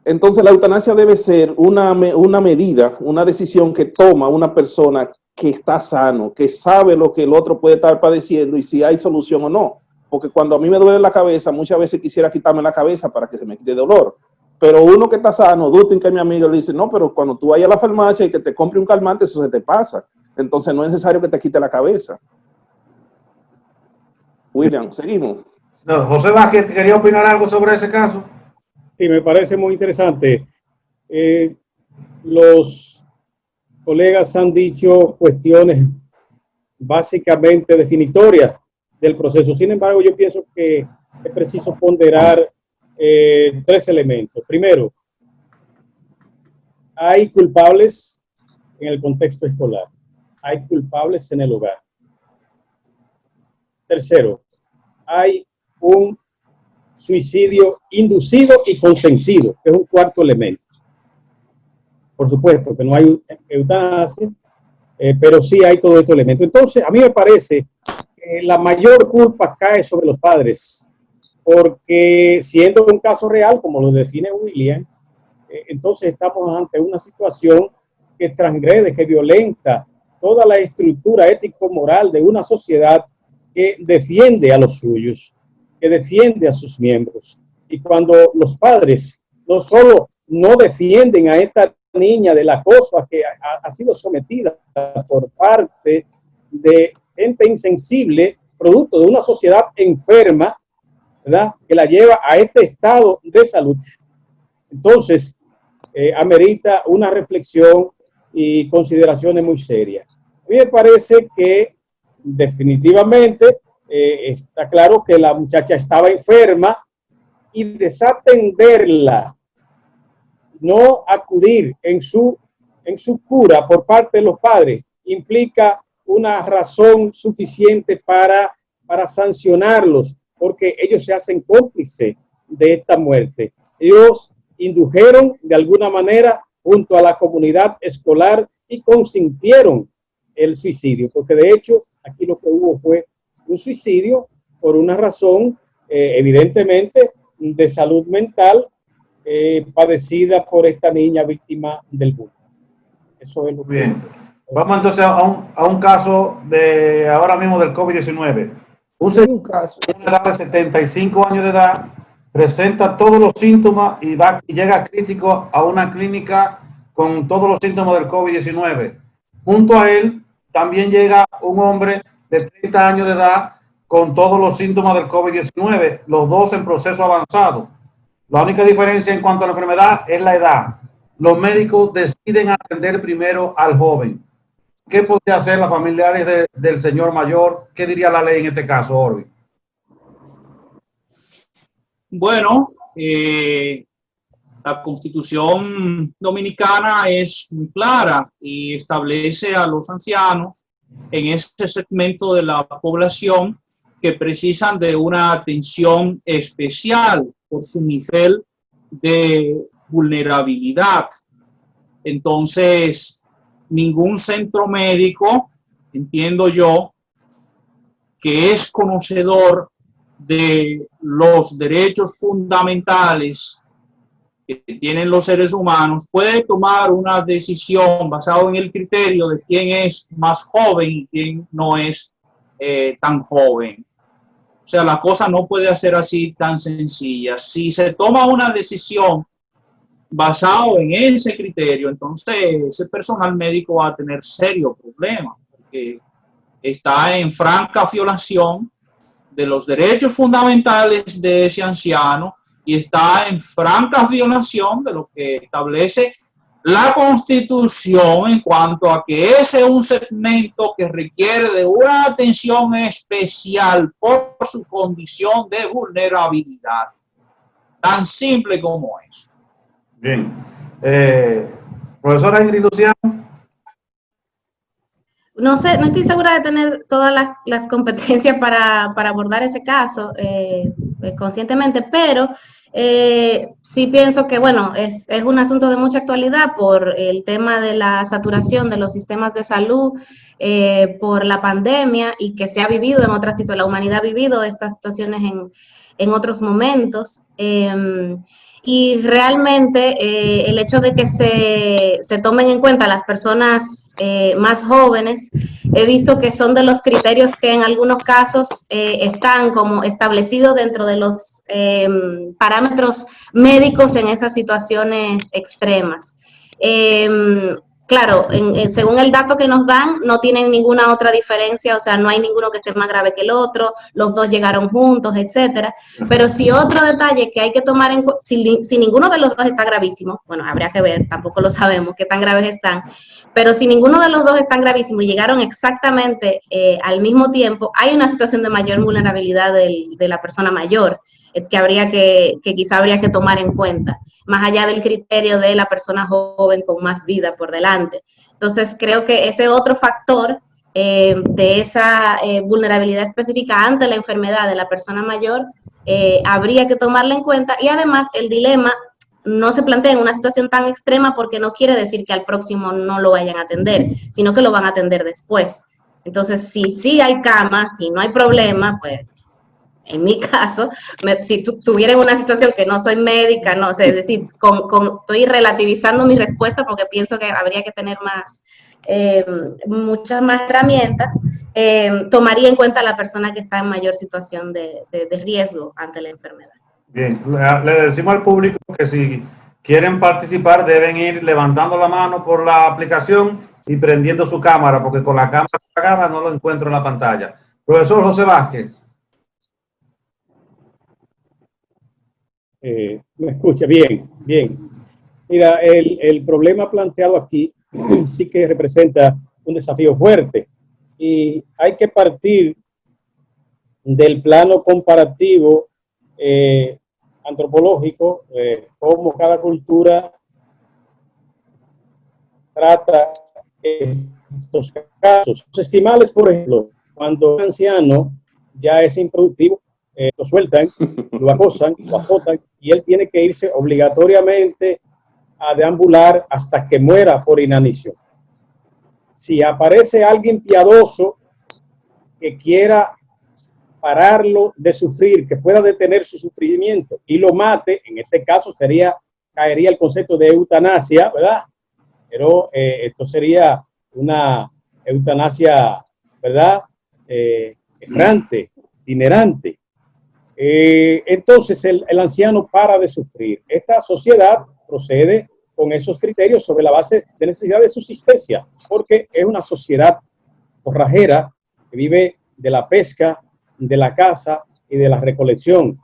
Entonces la eutanasia debe ser una medida, una decisión que toma una persona que está sano, que sabe lo que el otro puede estar padeciendo y si hay solución o no. Porque cuando a mí me duele la cabeza, muchas veces quisiera quitarme la cabeza para que se me quite dolor. Pero uno que está sano, Dustin, que es mi amigo, le dice, no, pero cuando tú vayas a la farmacia y que te compre un calmante, eso se te pasa. Entonces no es necesario que te quite la cabeza. William, seguimos. No, José Vázquez, ¿quería opinar algo sobre ese caso? Sí, me parece muy interesante. Los colegas han dicho cuestiones básicamente definitorias del proceso. Sin embargo, yo pienso que es preciso ponderar tres elementos. Primero, hay culpables en el contexto escolar. Hay culpables en el hogar. Tercero, hay un suicidio inducido y consentido, que es un cuarto elemento. Por supuesto que no hay eutanasia, pero sí hay todo este elemento. Entonces, a mí me parece que la mayor culpa cae sobre los padres, porque siendo un caso real, como lo define William, entonces estamos ante una situación que transgrede, que violenta toda la estructura ético-moral de una sociedad que defiende a los suyos, que defiende a sus miembros. Y cuando los padres no solo no defienden a esta niña del acoso a que ha sido sometida por parte de gente insensible, producto de una sociedad enferma, ¿verdad?, que la lleva a este estado de salud, entonces amerita una reflexión y consideraciones muy serias. A mí me parece que definitivamente está claro que la muchacha estaba enferma y desatenderla, no acudir en su cura por parte de los padres, implica una razón suficiente para sancionarlos, porque ellos se hacen cómplices de esta muerte. Ellos indujeron de alguna manera junto a la comunidad escolar y consintieron el suicidio, porque de hecho aquí lo que hubo fue un suicidio por una razón evidentemente de salud mental padecida por esta niña víctima del bullying. Eso es lo que... Bien. Vamos entonces a un caso de ahora mismo del COVID-19. Un señor de una edad de 75 años de edad presenta todos los síntomas y llega crítico a una clínica con todos los síntomas del COVID-19. Junto a él también llega un hombre de 30 años de edad con todos los síntomas del COVID-19, los dos en proceso avanzado. La única diferencia en cuanto a la enfermedad es la edad. Los médicos deciden atender primero al joven. ¿Qué podría hacer las familiares del señor mayor? ¿Qué diría la ley en este caso, Orbi? Bueno, la Constitución Dominicana es muy clara y establece a los ancianos en este segmento de la población que precisan de una atención especial por su nivel de vulnerabilidad. Entonces, ningún centro médico, entiendo yo, que es conocedor de los derechos fundamentales que tienen los seres humanos, puede tomar una decisión basada en el criterio de quién es más joven y quién no es tan joven. O sea, la cosa no puede ser así tan sencilla. Si se toma una decisión basado en ese criterio, entonces ese personal médico va a tener serios problemas, porque está en franca violación de los derechos fundamentales de ese anciano y está en franca violación de lo que establece la Constitución en cuanto a que ese es un segmento que requiere de una atención especial por su condición de vulnerabilidad. Tan simple como eso. Bien. Profesora Ingrid Luciano. No sé, no estoy segura de tener todas las competencias para abordar ese caso conscientemente, pero sí pienso que, bueno, es un asunto de mucha actualidad por el tema de la saturación de los sistemas de salud, por la pandemia y que se ha vivido en otras situaciones, la humanidad ha vivido estas situaciones en otros momentos. Y realmente el hecho de que se tomen en cuenta las personas más jóvenes, he visto que son de los criterios que en algunos casos están como establecidos dentro de los parámetros médicos en esas situaciones extremas. Claro, según el dato que nos dan, no tienen ninguna otra diferencia, o sea, no hay ninguno que esté más grave que el otro, los dos llegaron juntos, etcétera. Pero si otro detalle que hay que tomar en cuenta, si ninguno de los dos está gravísimo, bueno, habría que ver, tampoco lo sabemos qué tan graves están, pero si ninguno de los dos están gravísimos y llegaron exactamente al mismo tiempo, hay una situación de mayor vulnerabilidad de la persona mayor, que quizá habría que tomar en cuenta, más allá del criterio de la persona joven con más vida por delante. Entonces, creo que ese otro factor de esa vulnerabilidad específica ante la enfermedad de la persona mayor habría que tomarla en cuenta, y además el dilema no se plantea en una situación tan extrema porque no quiere decir que al próximo no lo vayan a atender, sino que lo van a atender después. Entonces, si sí hay camas, si no hay problema, pues en mi caso, si tuviera una situación que no soy médica, no sé, es decir, estoy relativizando mi respuesta porque pienso que habría que tener muchas más herramientas, tomaría en cuenta a la persona que está en mayor situación de riesgo ante la enfermedad. Bien, le decimos al público que si quieren participar deben ir levantando la mano por la aplicación y prendiendo su cámara, porque con la cámara apagada no lo encuentro en la pantalla. Profesor José Vázquez. Me escucha bien, bien. Mira, el problema planteado aquí sí que representa un desafío fuerte y hay que partir del plano comparativo antropológico, cómo cada cultura trata estos casos. Los esquimales, por ejemplo, cuando un anciano ya es improductivo, lo sueltan, lo acosan, lo azotan y él tiene que irse obligatoriamente a deambular hasta que muera por inanición. Si aparece alguien piadoso que quiera pararlo de sufrir, que pueda detener su sufrimiento y lo mate, en este caso caería el concepto de eutanasia, ¿verdad? Pero esto sería una eutanasia, ¿verdad? Errante, itinerante. Entonces el anciano para de sufrir. Esta sociedad procede con esos criterios sobre la base de necesidad de subsistencia, porque es una sociedad forrajera que vive de la pesca, de la caza y de la recolección.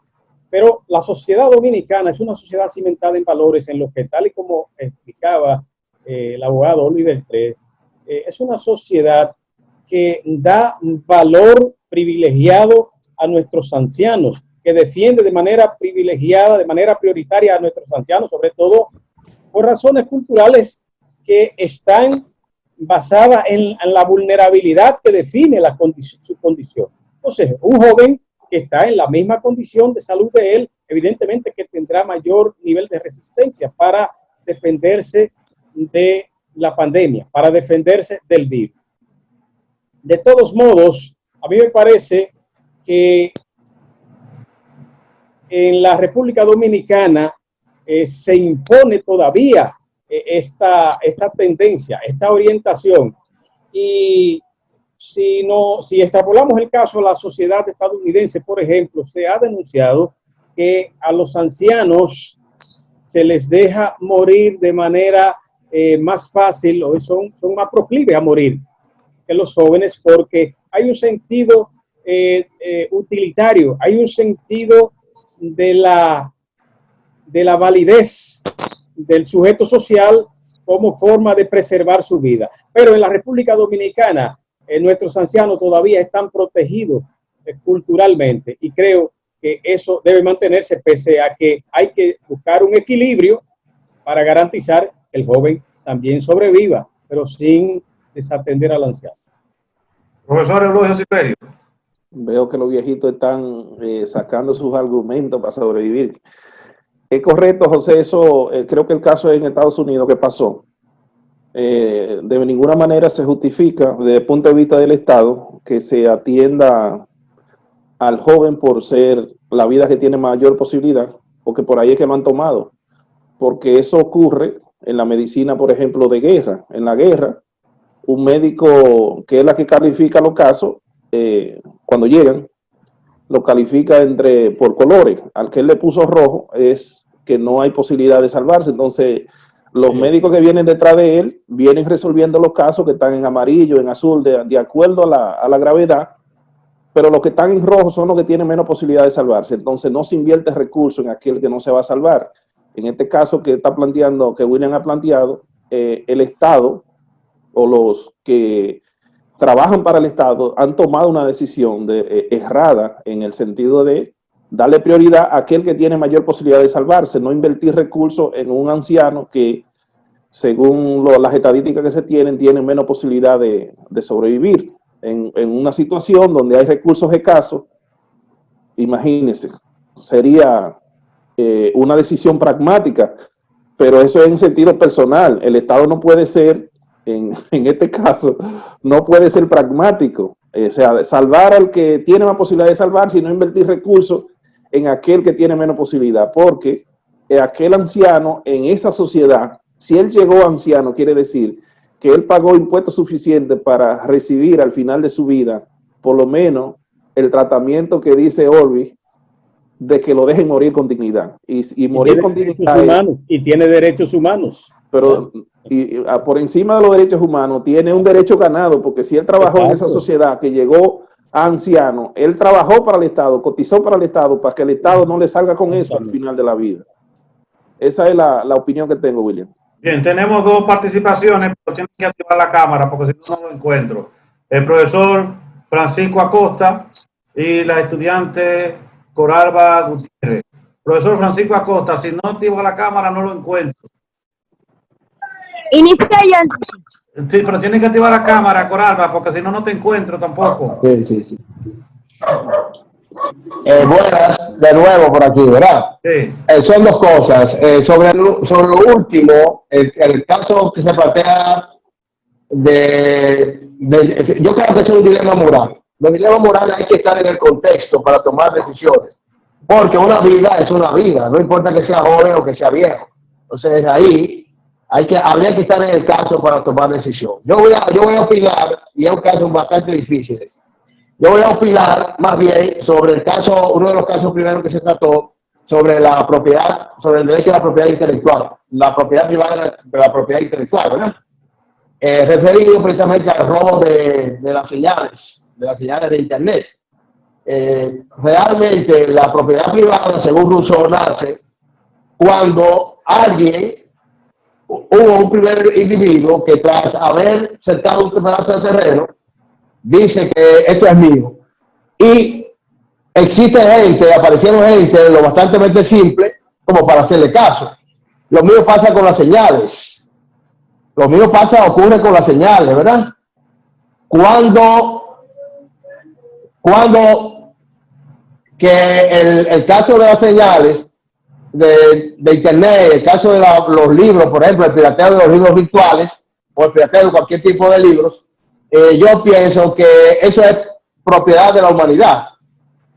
Pero la sociedad dominicana es una sociedad cimentada en valores en los que, tal y como explicaba el abogado Oliver Tres, es una sociedad que da valor privilegiado a nuestros ancianos, que defiende de manera privilegiada, de manera prioritaria a nuestros ancianos, sobre todo por razones culturales que están basadas en la vulnerabilidad que define su condición. Entonces, un joven que está en la misma condición de salud de él, evidentemente que tendrá mayor nivel de resistencia para defenderse de la pandemia, para defenderse del virus. De todos modos, a mí me parece que en la República Dominicana se impone todavía esta tendencia, esta orientación. Y si extrapolamos el caso a la sociedad estadounidense, por ejemplo, se ha denunciado que a los ancianos se les deja morir de manera más fácil, o son más proclives a morir que los jóvenes, porque hay un sentido utilitario, hay un sentido de la validez del sujeto social como forma de preservar su vida. Pero en la República Dominicana, nuestros ancianos todavía están protegidos culturalmente, y creo que eso debe mantenerse, pese a que hay que buscar un equilibrio para garantizar que el joven también sobreviva, pero sin desatender al anciano. Profesor Eulogio Silverio. Veo que los viejitos están sacando sus argumentos para sobrevivir. Es correcto, José, eso creo que el caso en Estados Unidos que pasó, de ninguna manera se justifica desde el punto de vista del Estado que se atienda al joven por ser la vida que tiene mayor posibilidad, porque por ahí es que lo han tomado, porque eso ocurre en la medicina, por ejemplo, de guerra. En la guerra, un médico que es la que califica los casos, cuando llegan, lo califica por colores. Al que él le puso rojo es que no hay posibilidad de salvarse. Entonces, los médicos que vienen detrás de él vienen resolviendo los casos que están en amarillo, en azul, de acuerdo a la gravedad, pero los que están en rojo son los que tienen menos posibilidad de salvarse. Entonces, no se invierte recursos en aquel que no se va a salvar. En este caso que está planteando, que William ha planteado, el Estado o los que trabajan para el Estado han tomado una decisión errada en el sentido de darle prioridad a aquel que tiene mayor posibilidad de salvarse, no invertir recursos en un anciano que, según las estadísticas que se tienen menos posibilidad de sobrevivir. En una situación donde hay recursos escasos, imagínense, sería una decisión pragmática, pero eso es en sentido personal. El Estado no puede ser, en este caso, no puede ser pragmático. O sea, salvar al que tiene más posibilidad de salvar, sino invertir recursos en aquel que tiene menos posibilidad, porque aquel anciano en esa sociedad, si él llegó anciano, quiere decir que él pagó impuestos suficientes para recibir al final de su vida, por lo menos, el tratamiento que dice Orbi, de que lo dejen morir con dignidad. Y morir con dignidad. Y tiene derechos humanos. Pero por encima de los derechos humanos, tiene un derecho ganado, porque si él trabajó en esa sociedad que llegó a anciano, él trabajó para el Estado, cotizó para el Estado, para que el Estado no le salga con eso al final de la vida. Esa es la opinión que tengo, William. Bien, tenemos dos participaciones, pero tienen que activar la cámara porque si no, no lo encuentro. El profesor Francisco Acosta y la estudiante Coralba Gutiérrez. Profesor Francisco Acosta, si no activa la cámara, no lo encuentro. Inicia ya. Sí, pero tienes que activar la cámara, Coralba, porque si no, no te encuentro tampoco. Sí. Buenas, de nuevo por aquí, ¿verdad? Sí. Son dos cosas. Sobre lo último, el caso que se plantea yo creo que es un dilema moral. Los dilemas morales hay que estar en el contexto para tomar decisiones. Porque una vida es una vida, no importa que sea joven o que sea viejo. Entonces ahí habría que estar en el caso para tomar decisión. Yo voy a opinar, y es un caso bastante difícil. Yo voy a opinar más bien sobre el caso, uno de los casos primeros que se trató, sobre la propiedad, sobre el derecho a la propiedad intelectual, la propiedad privada de la propiedad intelectual, ¿verdad? Referido precisamente al robo de las señales de Internet. Realmente la propiedad privada, según Rousseau, nace cuando hubo un primer individuo que, tras haber cercado un pedazo de terreno, dice que esto es mío. Y aparecieron gente lo bastante simple como para hacerle caso. Lo mismo pasa con las señales. Ocurre con las señales, ¿verdad? Cuando que el caso de las señales de Internet, el caso de los libros, por ejemplo, el pirateo de los libros virtuales o el pirateo de cualquier tipo de libros, yo pienso que eso es propiedad de la humanidad.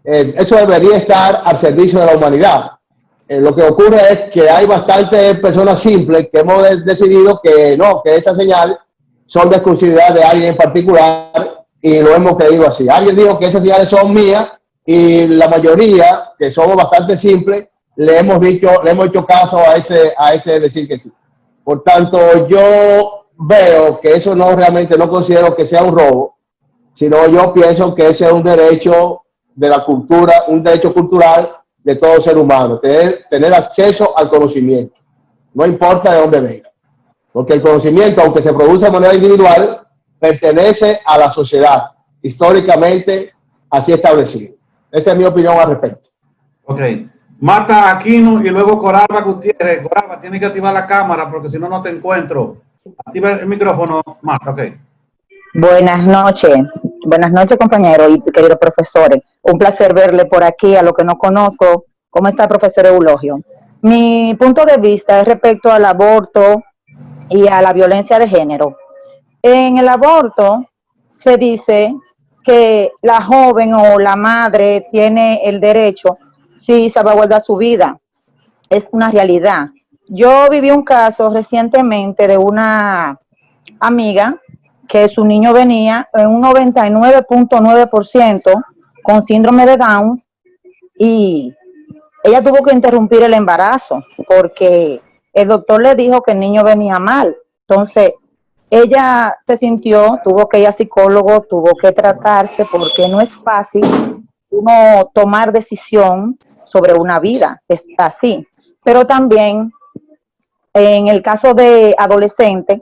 Eso debería estar al servicio de la humanidad. Lo que ocurre es que hay bastantes personas simples que hemos decidido que no, que esas señales son de exclusividad de alguien en particular y lo hemos creído así. Alguien dijo que esas ideas son mías y la mayoría, que somos bastante simples, le hemos hecho caso a ese decir que sí. Por tanto, yo veo que eso realmente no considero que sea un robo, sino yo pienso que ese es un derecho de la cultura, un derecho cultural de todo ser humano, tener acceso al conocimiento, no importa de dónde venga. Porque el conocimiento, aunque se produce de manera individual, pertenece a la sociedad, históricamente así establecido. Esa es mi opinión al respecto. Ok. Marta Aquino y luego Coralba Gutiérrez. Coralba, tienes que activar la cámara porque si no, no te encuentro. Activa el micrófono, Marta, ok. Buenas noches compañeros y queridos profesores. Un placer verle por aquí, a lo que no conozco. ¿Cómo está el profesor Eulogio? Mi punto de vista es respecto al aborto y a la violencia de género. En el aborto se dice que la joven o la madre tiene el derecho si salvaguarda su vida. Es una realidad. Yo viví un caso recientemente de una amiga que su niño venía en un 99.9% con síndrome de Down y ella tuvo que interrumpir el embarazo porque el doctor le dijo que el niño venía mal. Entonces, ella se sintió, tuvo que ir a psicólogo, tuvo que tratarse porque no es fácil uno tomar decisión sobre una vida, es así. Pero también, en el caso de adolescentes,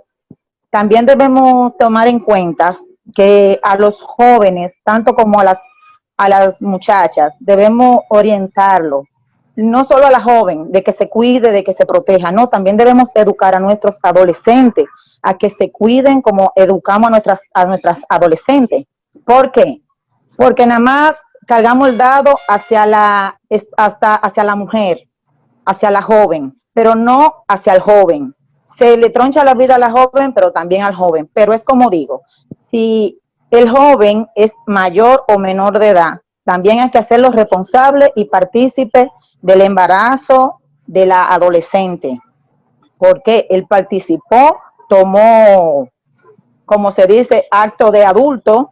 también debemos tomar en cuenta que a los jóvenes, tanto como a las muchachas, debemos orientarlo. No solo a la joven, de que se cuide, de que se proteja, no, también debemos educar a nuestros adolescentes, a que se cuiden como educamos a nuestras adolescentes. ¿Por qué? Porque nada más cargamos el dado hacia la mujer, hacia la joven, pero no hacia el joven. Se le troncha la vida a la joven, pero también al joven. Pero es como digo, si el joven es mayor o menor de edad, también hay que hacerlo responsable y partícipe del embarazo de la adolescente, porque él participó, tomó, como se dice, acto de adulto,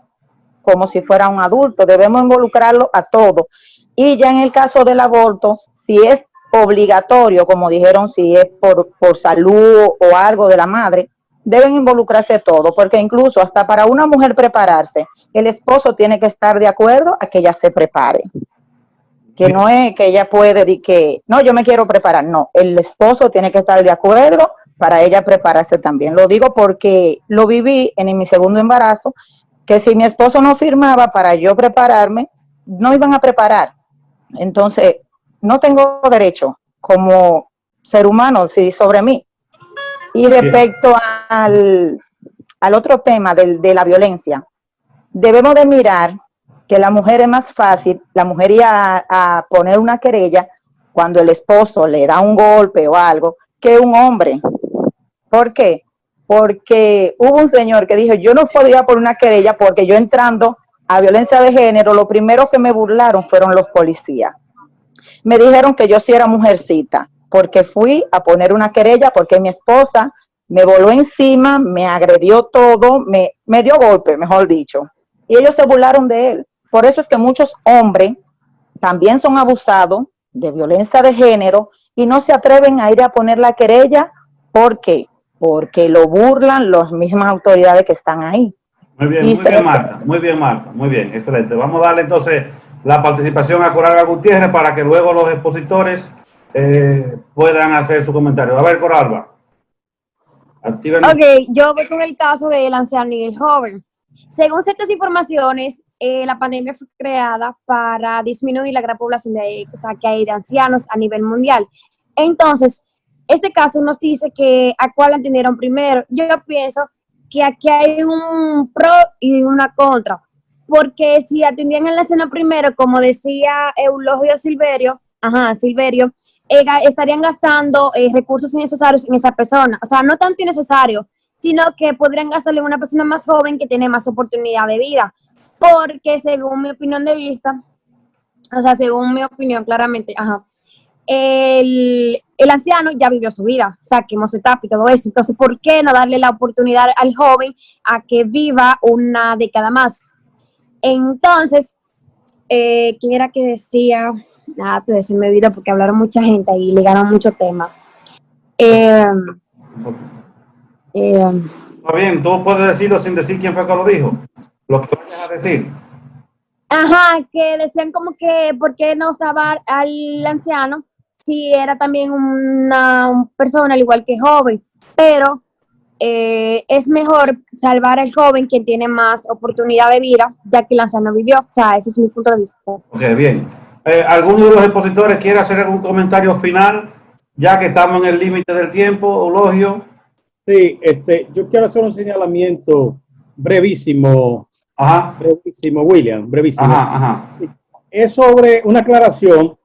como si fuera un adulto. Debemos involucrarlo a todo. Y ya en el caso del aborto, si es obligatorio, como dijeron, si es por salud o algo de la madre, deben involucrarse todo, porque incluso hasta para una mujer prepararse, el esposo tiene que estar de acuerdo a que ella se prepare. Que no es que ella puede decir que, no, yo me quiero preparar. No, el esposo tiene que estar de acuerdo para ella prepararse también. Lo digo porque lo viví en mi segundo embarazo, que si mi esposo no firmaba para yo prepararme, no iban a preparar. Entonces, no tengo derecho como ser humano sobre mí. Y respecto al otro tema de la violencia, debemos de mirar que la mujer es más fácil, la mujer iba a poner una querella cuando el esposo le da un golpe o algo, que un hombre. ¿Por qué? Porque hubo un señor que dijo, yo no podía poner una querella porque yo entrando a violencia de género, lo primero que me burlaron fueron los policías. Me dijeron que yo sí era mujercita, porque fui a poner una querella porque mi esposa me voló encima, me agredió todo, me dio golpe, mejor dicho. Y ellos se burlaron de él. Por eso es que muchos hombres también son abusados de violencia de género y no se atreven a ir a poner la querella. ¿Por qué? Porque lo burlan las mismas autoridades que están ahí. Muy bien, Marta. Muy bien, Marta. Muy bien, excelente. Vamos a darle entonces la participación a Coralba Gutiérrez para que luego los expositores puedan hacer su comentario. A ver, Coralba. Activen. Ok, yo voy con el caso del anciano y el joven. Según ciertas informaciones, la pandemia fue creada para disminuir la gran población que hay de ancianos a nivel mundial. Entonces, este caso nos dice que a cuál atendieron primero. Yo pienso que aquí hay un pro y una contra, porque si atendían al anciano primero, como decía Eulogio Silverio, estarían gastando recursos innecesarios en esa persona. O sea, no tanto innecesario, sino que podrían gastarle en una persona más joven que tiene más oportunidad de vida. Porque según mi opinión de vista, o sea, según mi opinión claramente, el anciano ya vivió su vida, o sea, quemó su etapa y todo eso. Entonces, ¿por qué no darle la oportunidad al joven a que viva una década más? Entonces, ¿quién era que decía? Nada, pues se me olvidó porque hablaron mucha gente y ligaron mucho tema. Está bien, tú puedes decirlo sin decir quién fue que lo dijo. Lo que vayas a decir. Ajá, que decían como que por qué no usaba al anciano si era también una persona al igual que joven, pero es mejor salvar al joven quien tiene más oportunidad de vida, ya que el anciano vivió. O sea, ese es mi punto de vista. Ok, bien. ¿Alguno de los expositores quiere hacer algún comentario final, ya que estamos en el límite del tiempo, Eulogio? Sí, yo quiero hacer un señalamiento brevísimo. Ajá. Brevísimo, William, brevísimo. Ajá, ajá. Es sobre una aclaración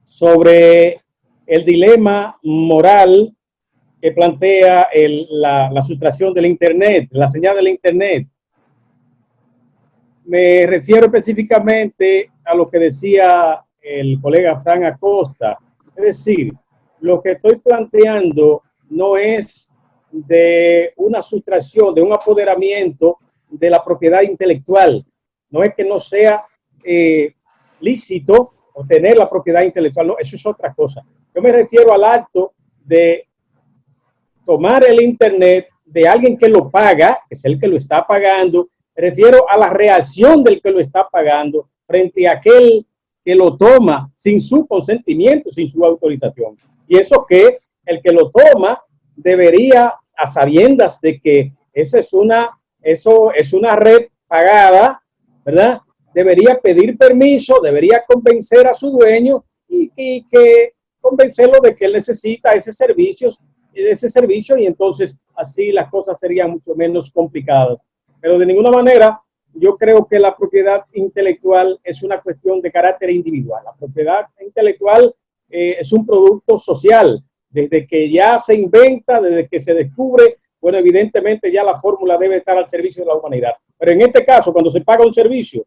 sobre el dilema moral que plantea la sustracción del Internet, la señal del Internet. Me refiero específicamente a lo que decía el colega Fran Acosta. Es decir, lo que estoy planteando no es de una sustracción, de un apoderamiento de la propiedad intelectual. No es que no sea lícito obtener la propiedad intelectual, no, eso es otra cosa. Yo me refiero al acto de tomar el Internet de alguien que lo paga, que es el que lo está pagando. Me refiero a la reacción del que lo está pagando frente a aquel que lo toma sin su consentimiento, sin su autorización. Y eso que el que lo toma debería, a sabiendas de que eso es una red pagada, ¿verdad? Debería pedir permiso, debería convencer a su dueño y que convencerlo de que él necesita ese servicio y entonces así las cosas serían mucho menos complicadas. Pero de ninguna manera yo creo que la propiedad intelectual es una cuestión de carácter individual. La propiedad intelectual es un producto social. Desde que ya se inventa, desde que se descubre, bueno, evidentemente ya la fórmula debe estar al servicio de la humanidad. Pero en este caso, cuando se paga un servicio,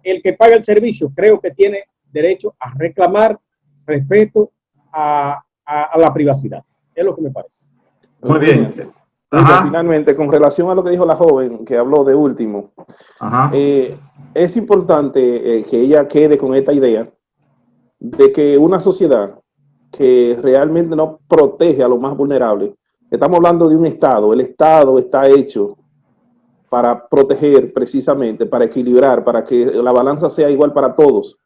el que paga el servicio creo que tiene derecho a reclamar respeto a la privacidad. Es lo que me parece. Muy bien. Finalmente, con relación a lo que dijo la joven, que habló de último, es importante que ella quede con esta idea de que una sociedad que realmente no protege a los más vulnerables, estamos hablando de un Estado, el Estado está hecho para proteger precisamente, para equilibrar, para que la balanza sea igual para todos.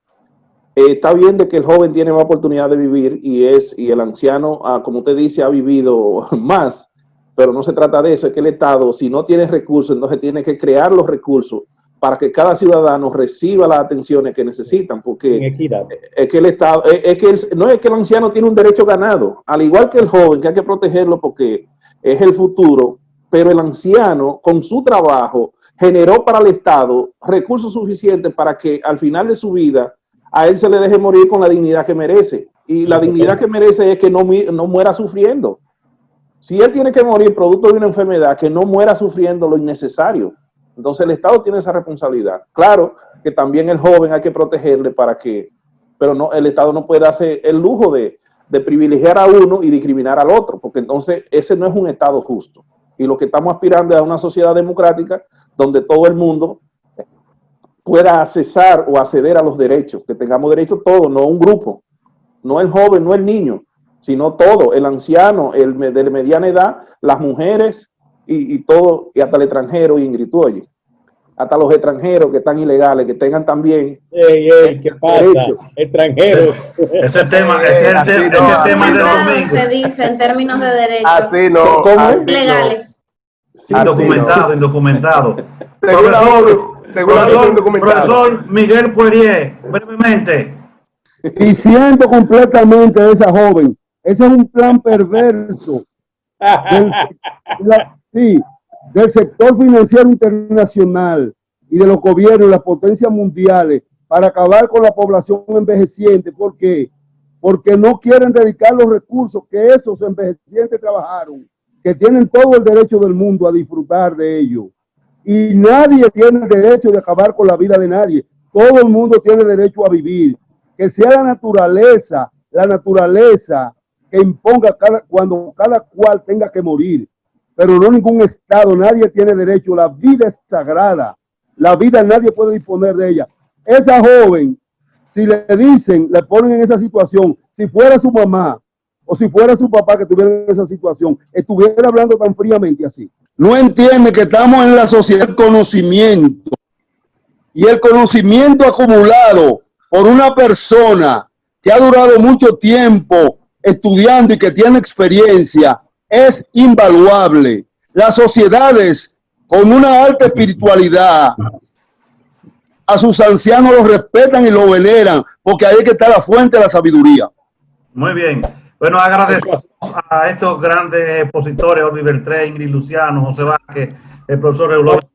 Está bien de que el joven tiene más oportunidad de vivir y el anciano, como usted dice, ha vivido más, pero no se trata de eso, es que el Estado, si no tiene recursos, entonces tiene que crear los recursos para que cada ciudadano reciba las atenciones que necesitan, porque es que el Estado, no es que el anciano tiene un derecho ganado, al igual que el joven, que hay que protegerlo porque es el futuro, pero el anciano con su trabajo generó para el Estado recursos suficientes para que al final de su vida a él se le deje morir con la dignidad que merece. Y la dignidad que merece es que no muera sufriendo. Si él tiene que morir producto de una enfermedad, que no muera sufriendo lo innecesario. Entonces el Estado tiene esa responsabilidad. Claro que también el joven hay que protegerle pero no, el Estado no puede hacer el lujo de privilegiar a uno y discriminar al otro, porque entonces ese no es un Estado justo. Y lo que estamos aspirando es a una sociedad democrática donde todo el mundo pueda accesar o acceder a los derechos, que tengamos derechos todos, no un grupo, no el joven, no el niño, sino todo, el anciano, el de mediana edad, las mujeres y todo, y hasta el extranjero, Ingrid, tú oyes, hasta los extranjeros que están ilegales, que tengan también ¿qué pasa? Extranjeros. Ese tema del domingo. Se dice en términos de derechos. Así no. Legales. Sí, indocumentado. Profesor Miguel Poirier, brevemente. Y siento completamente a esa joven. Ese es un plan perverso del sector financiero internacional y de los gobiernos y las potencias mundiales para acabar con la población envejeciente. ¿Por qué? Porque no quieren dedicar los recursos que esos envejecientes trabajaron, que tienen todo el derecho del mundo a disfrutar de ello. Y nadie tiene el derecho de acabar con la vida de nadie. Todo el mundo tiene derecho a vivir. Que sea la naturaleza que imponga cuando cada cual tenga que morir. Pero no ningún Estado, nadie tiene derecho. La vida es sagrada. la vida nadie puede disponer de ella. Esa joven, si le dicen, le ponen en esa situación, si fuera su mamá o si fuera su papá que estuviera en esa situación, estuviera hablando tan fríamente así. No entiende que estamos en la sociedad del conocimiento, y el conocimiento acumulado por una persona que ha durado mucho tiempo estudiando y que tiene experiencia es invaluable. Las sociedades con una alta espiritualidad a sus ancianos los respetan y los veneran, porque ahí es que está la fuente de la sabiduría. Muy bien. Bueno, agradecemos a estos grandes expositores, Orbi Beltré, Ingrid Luciano, José Vázquez, el profesor Eulogio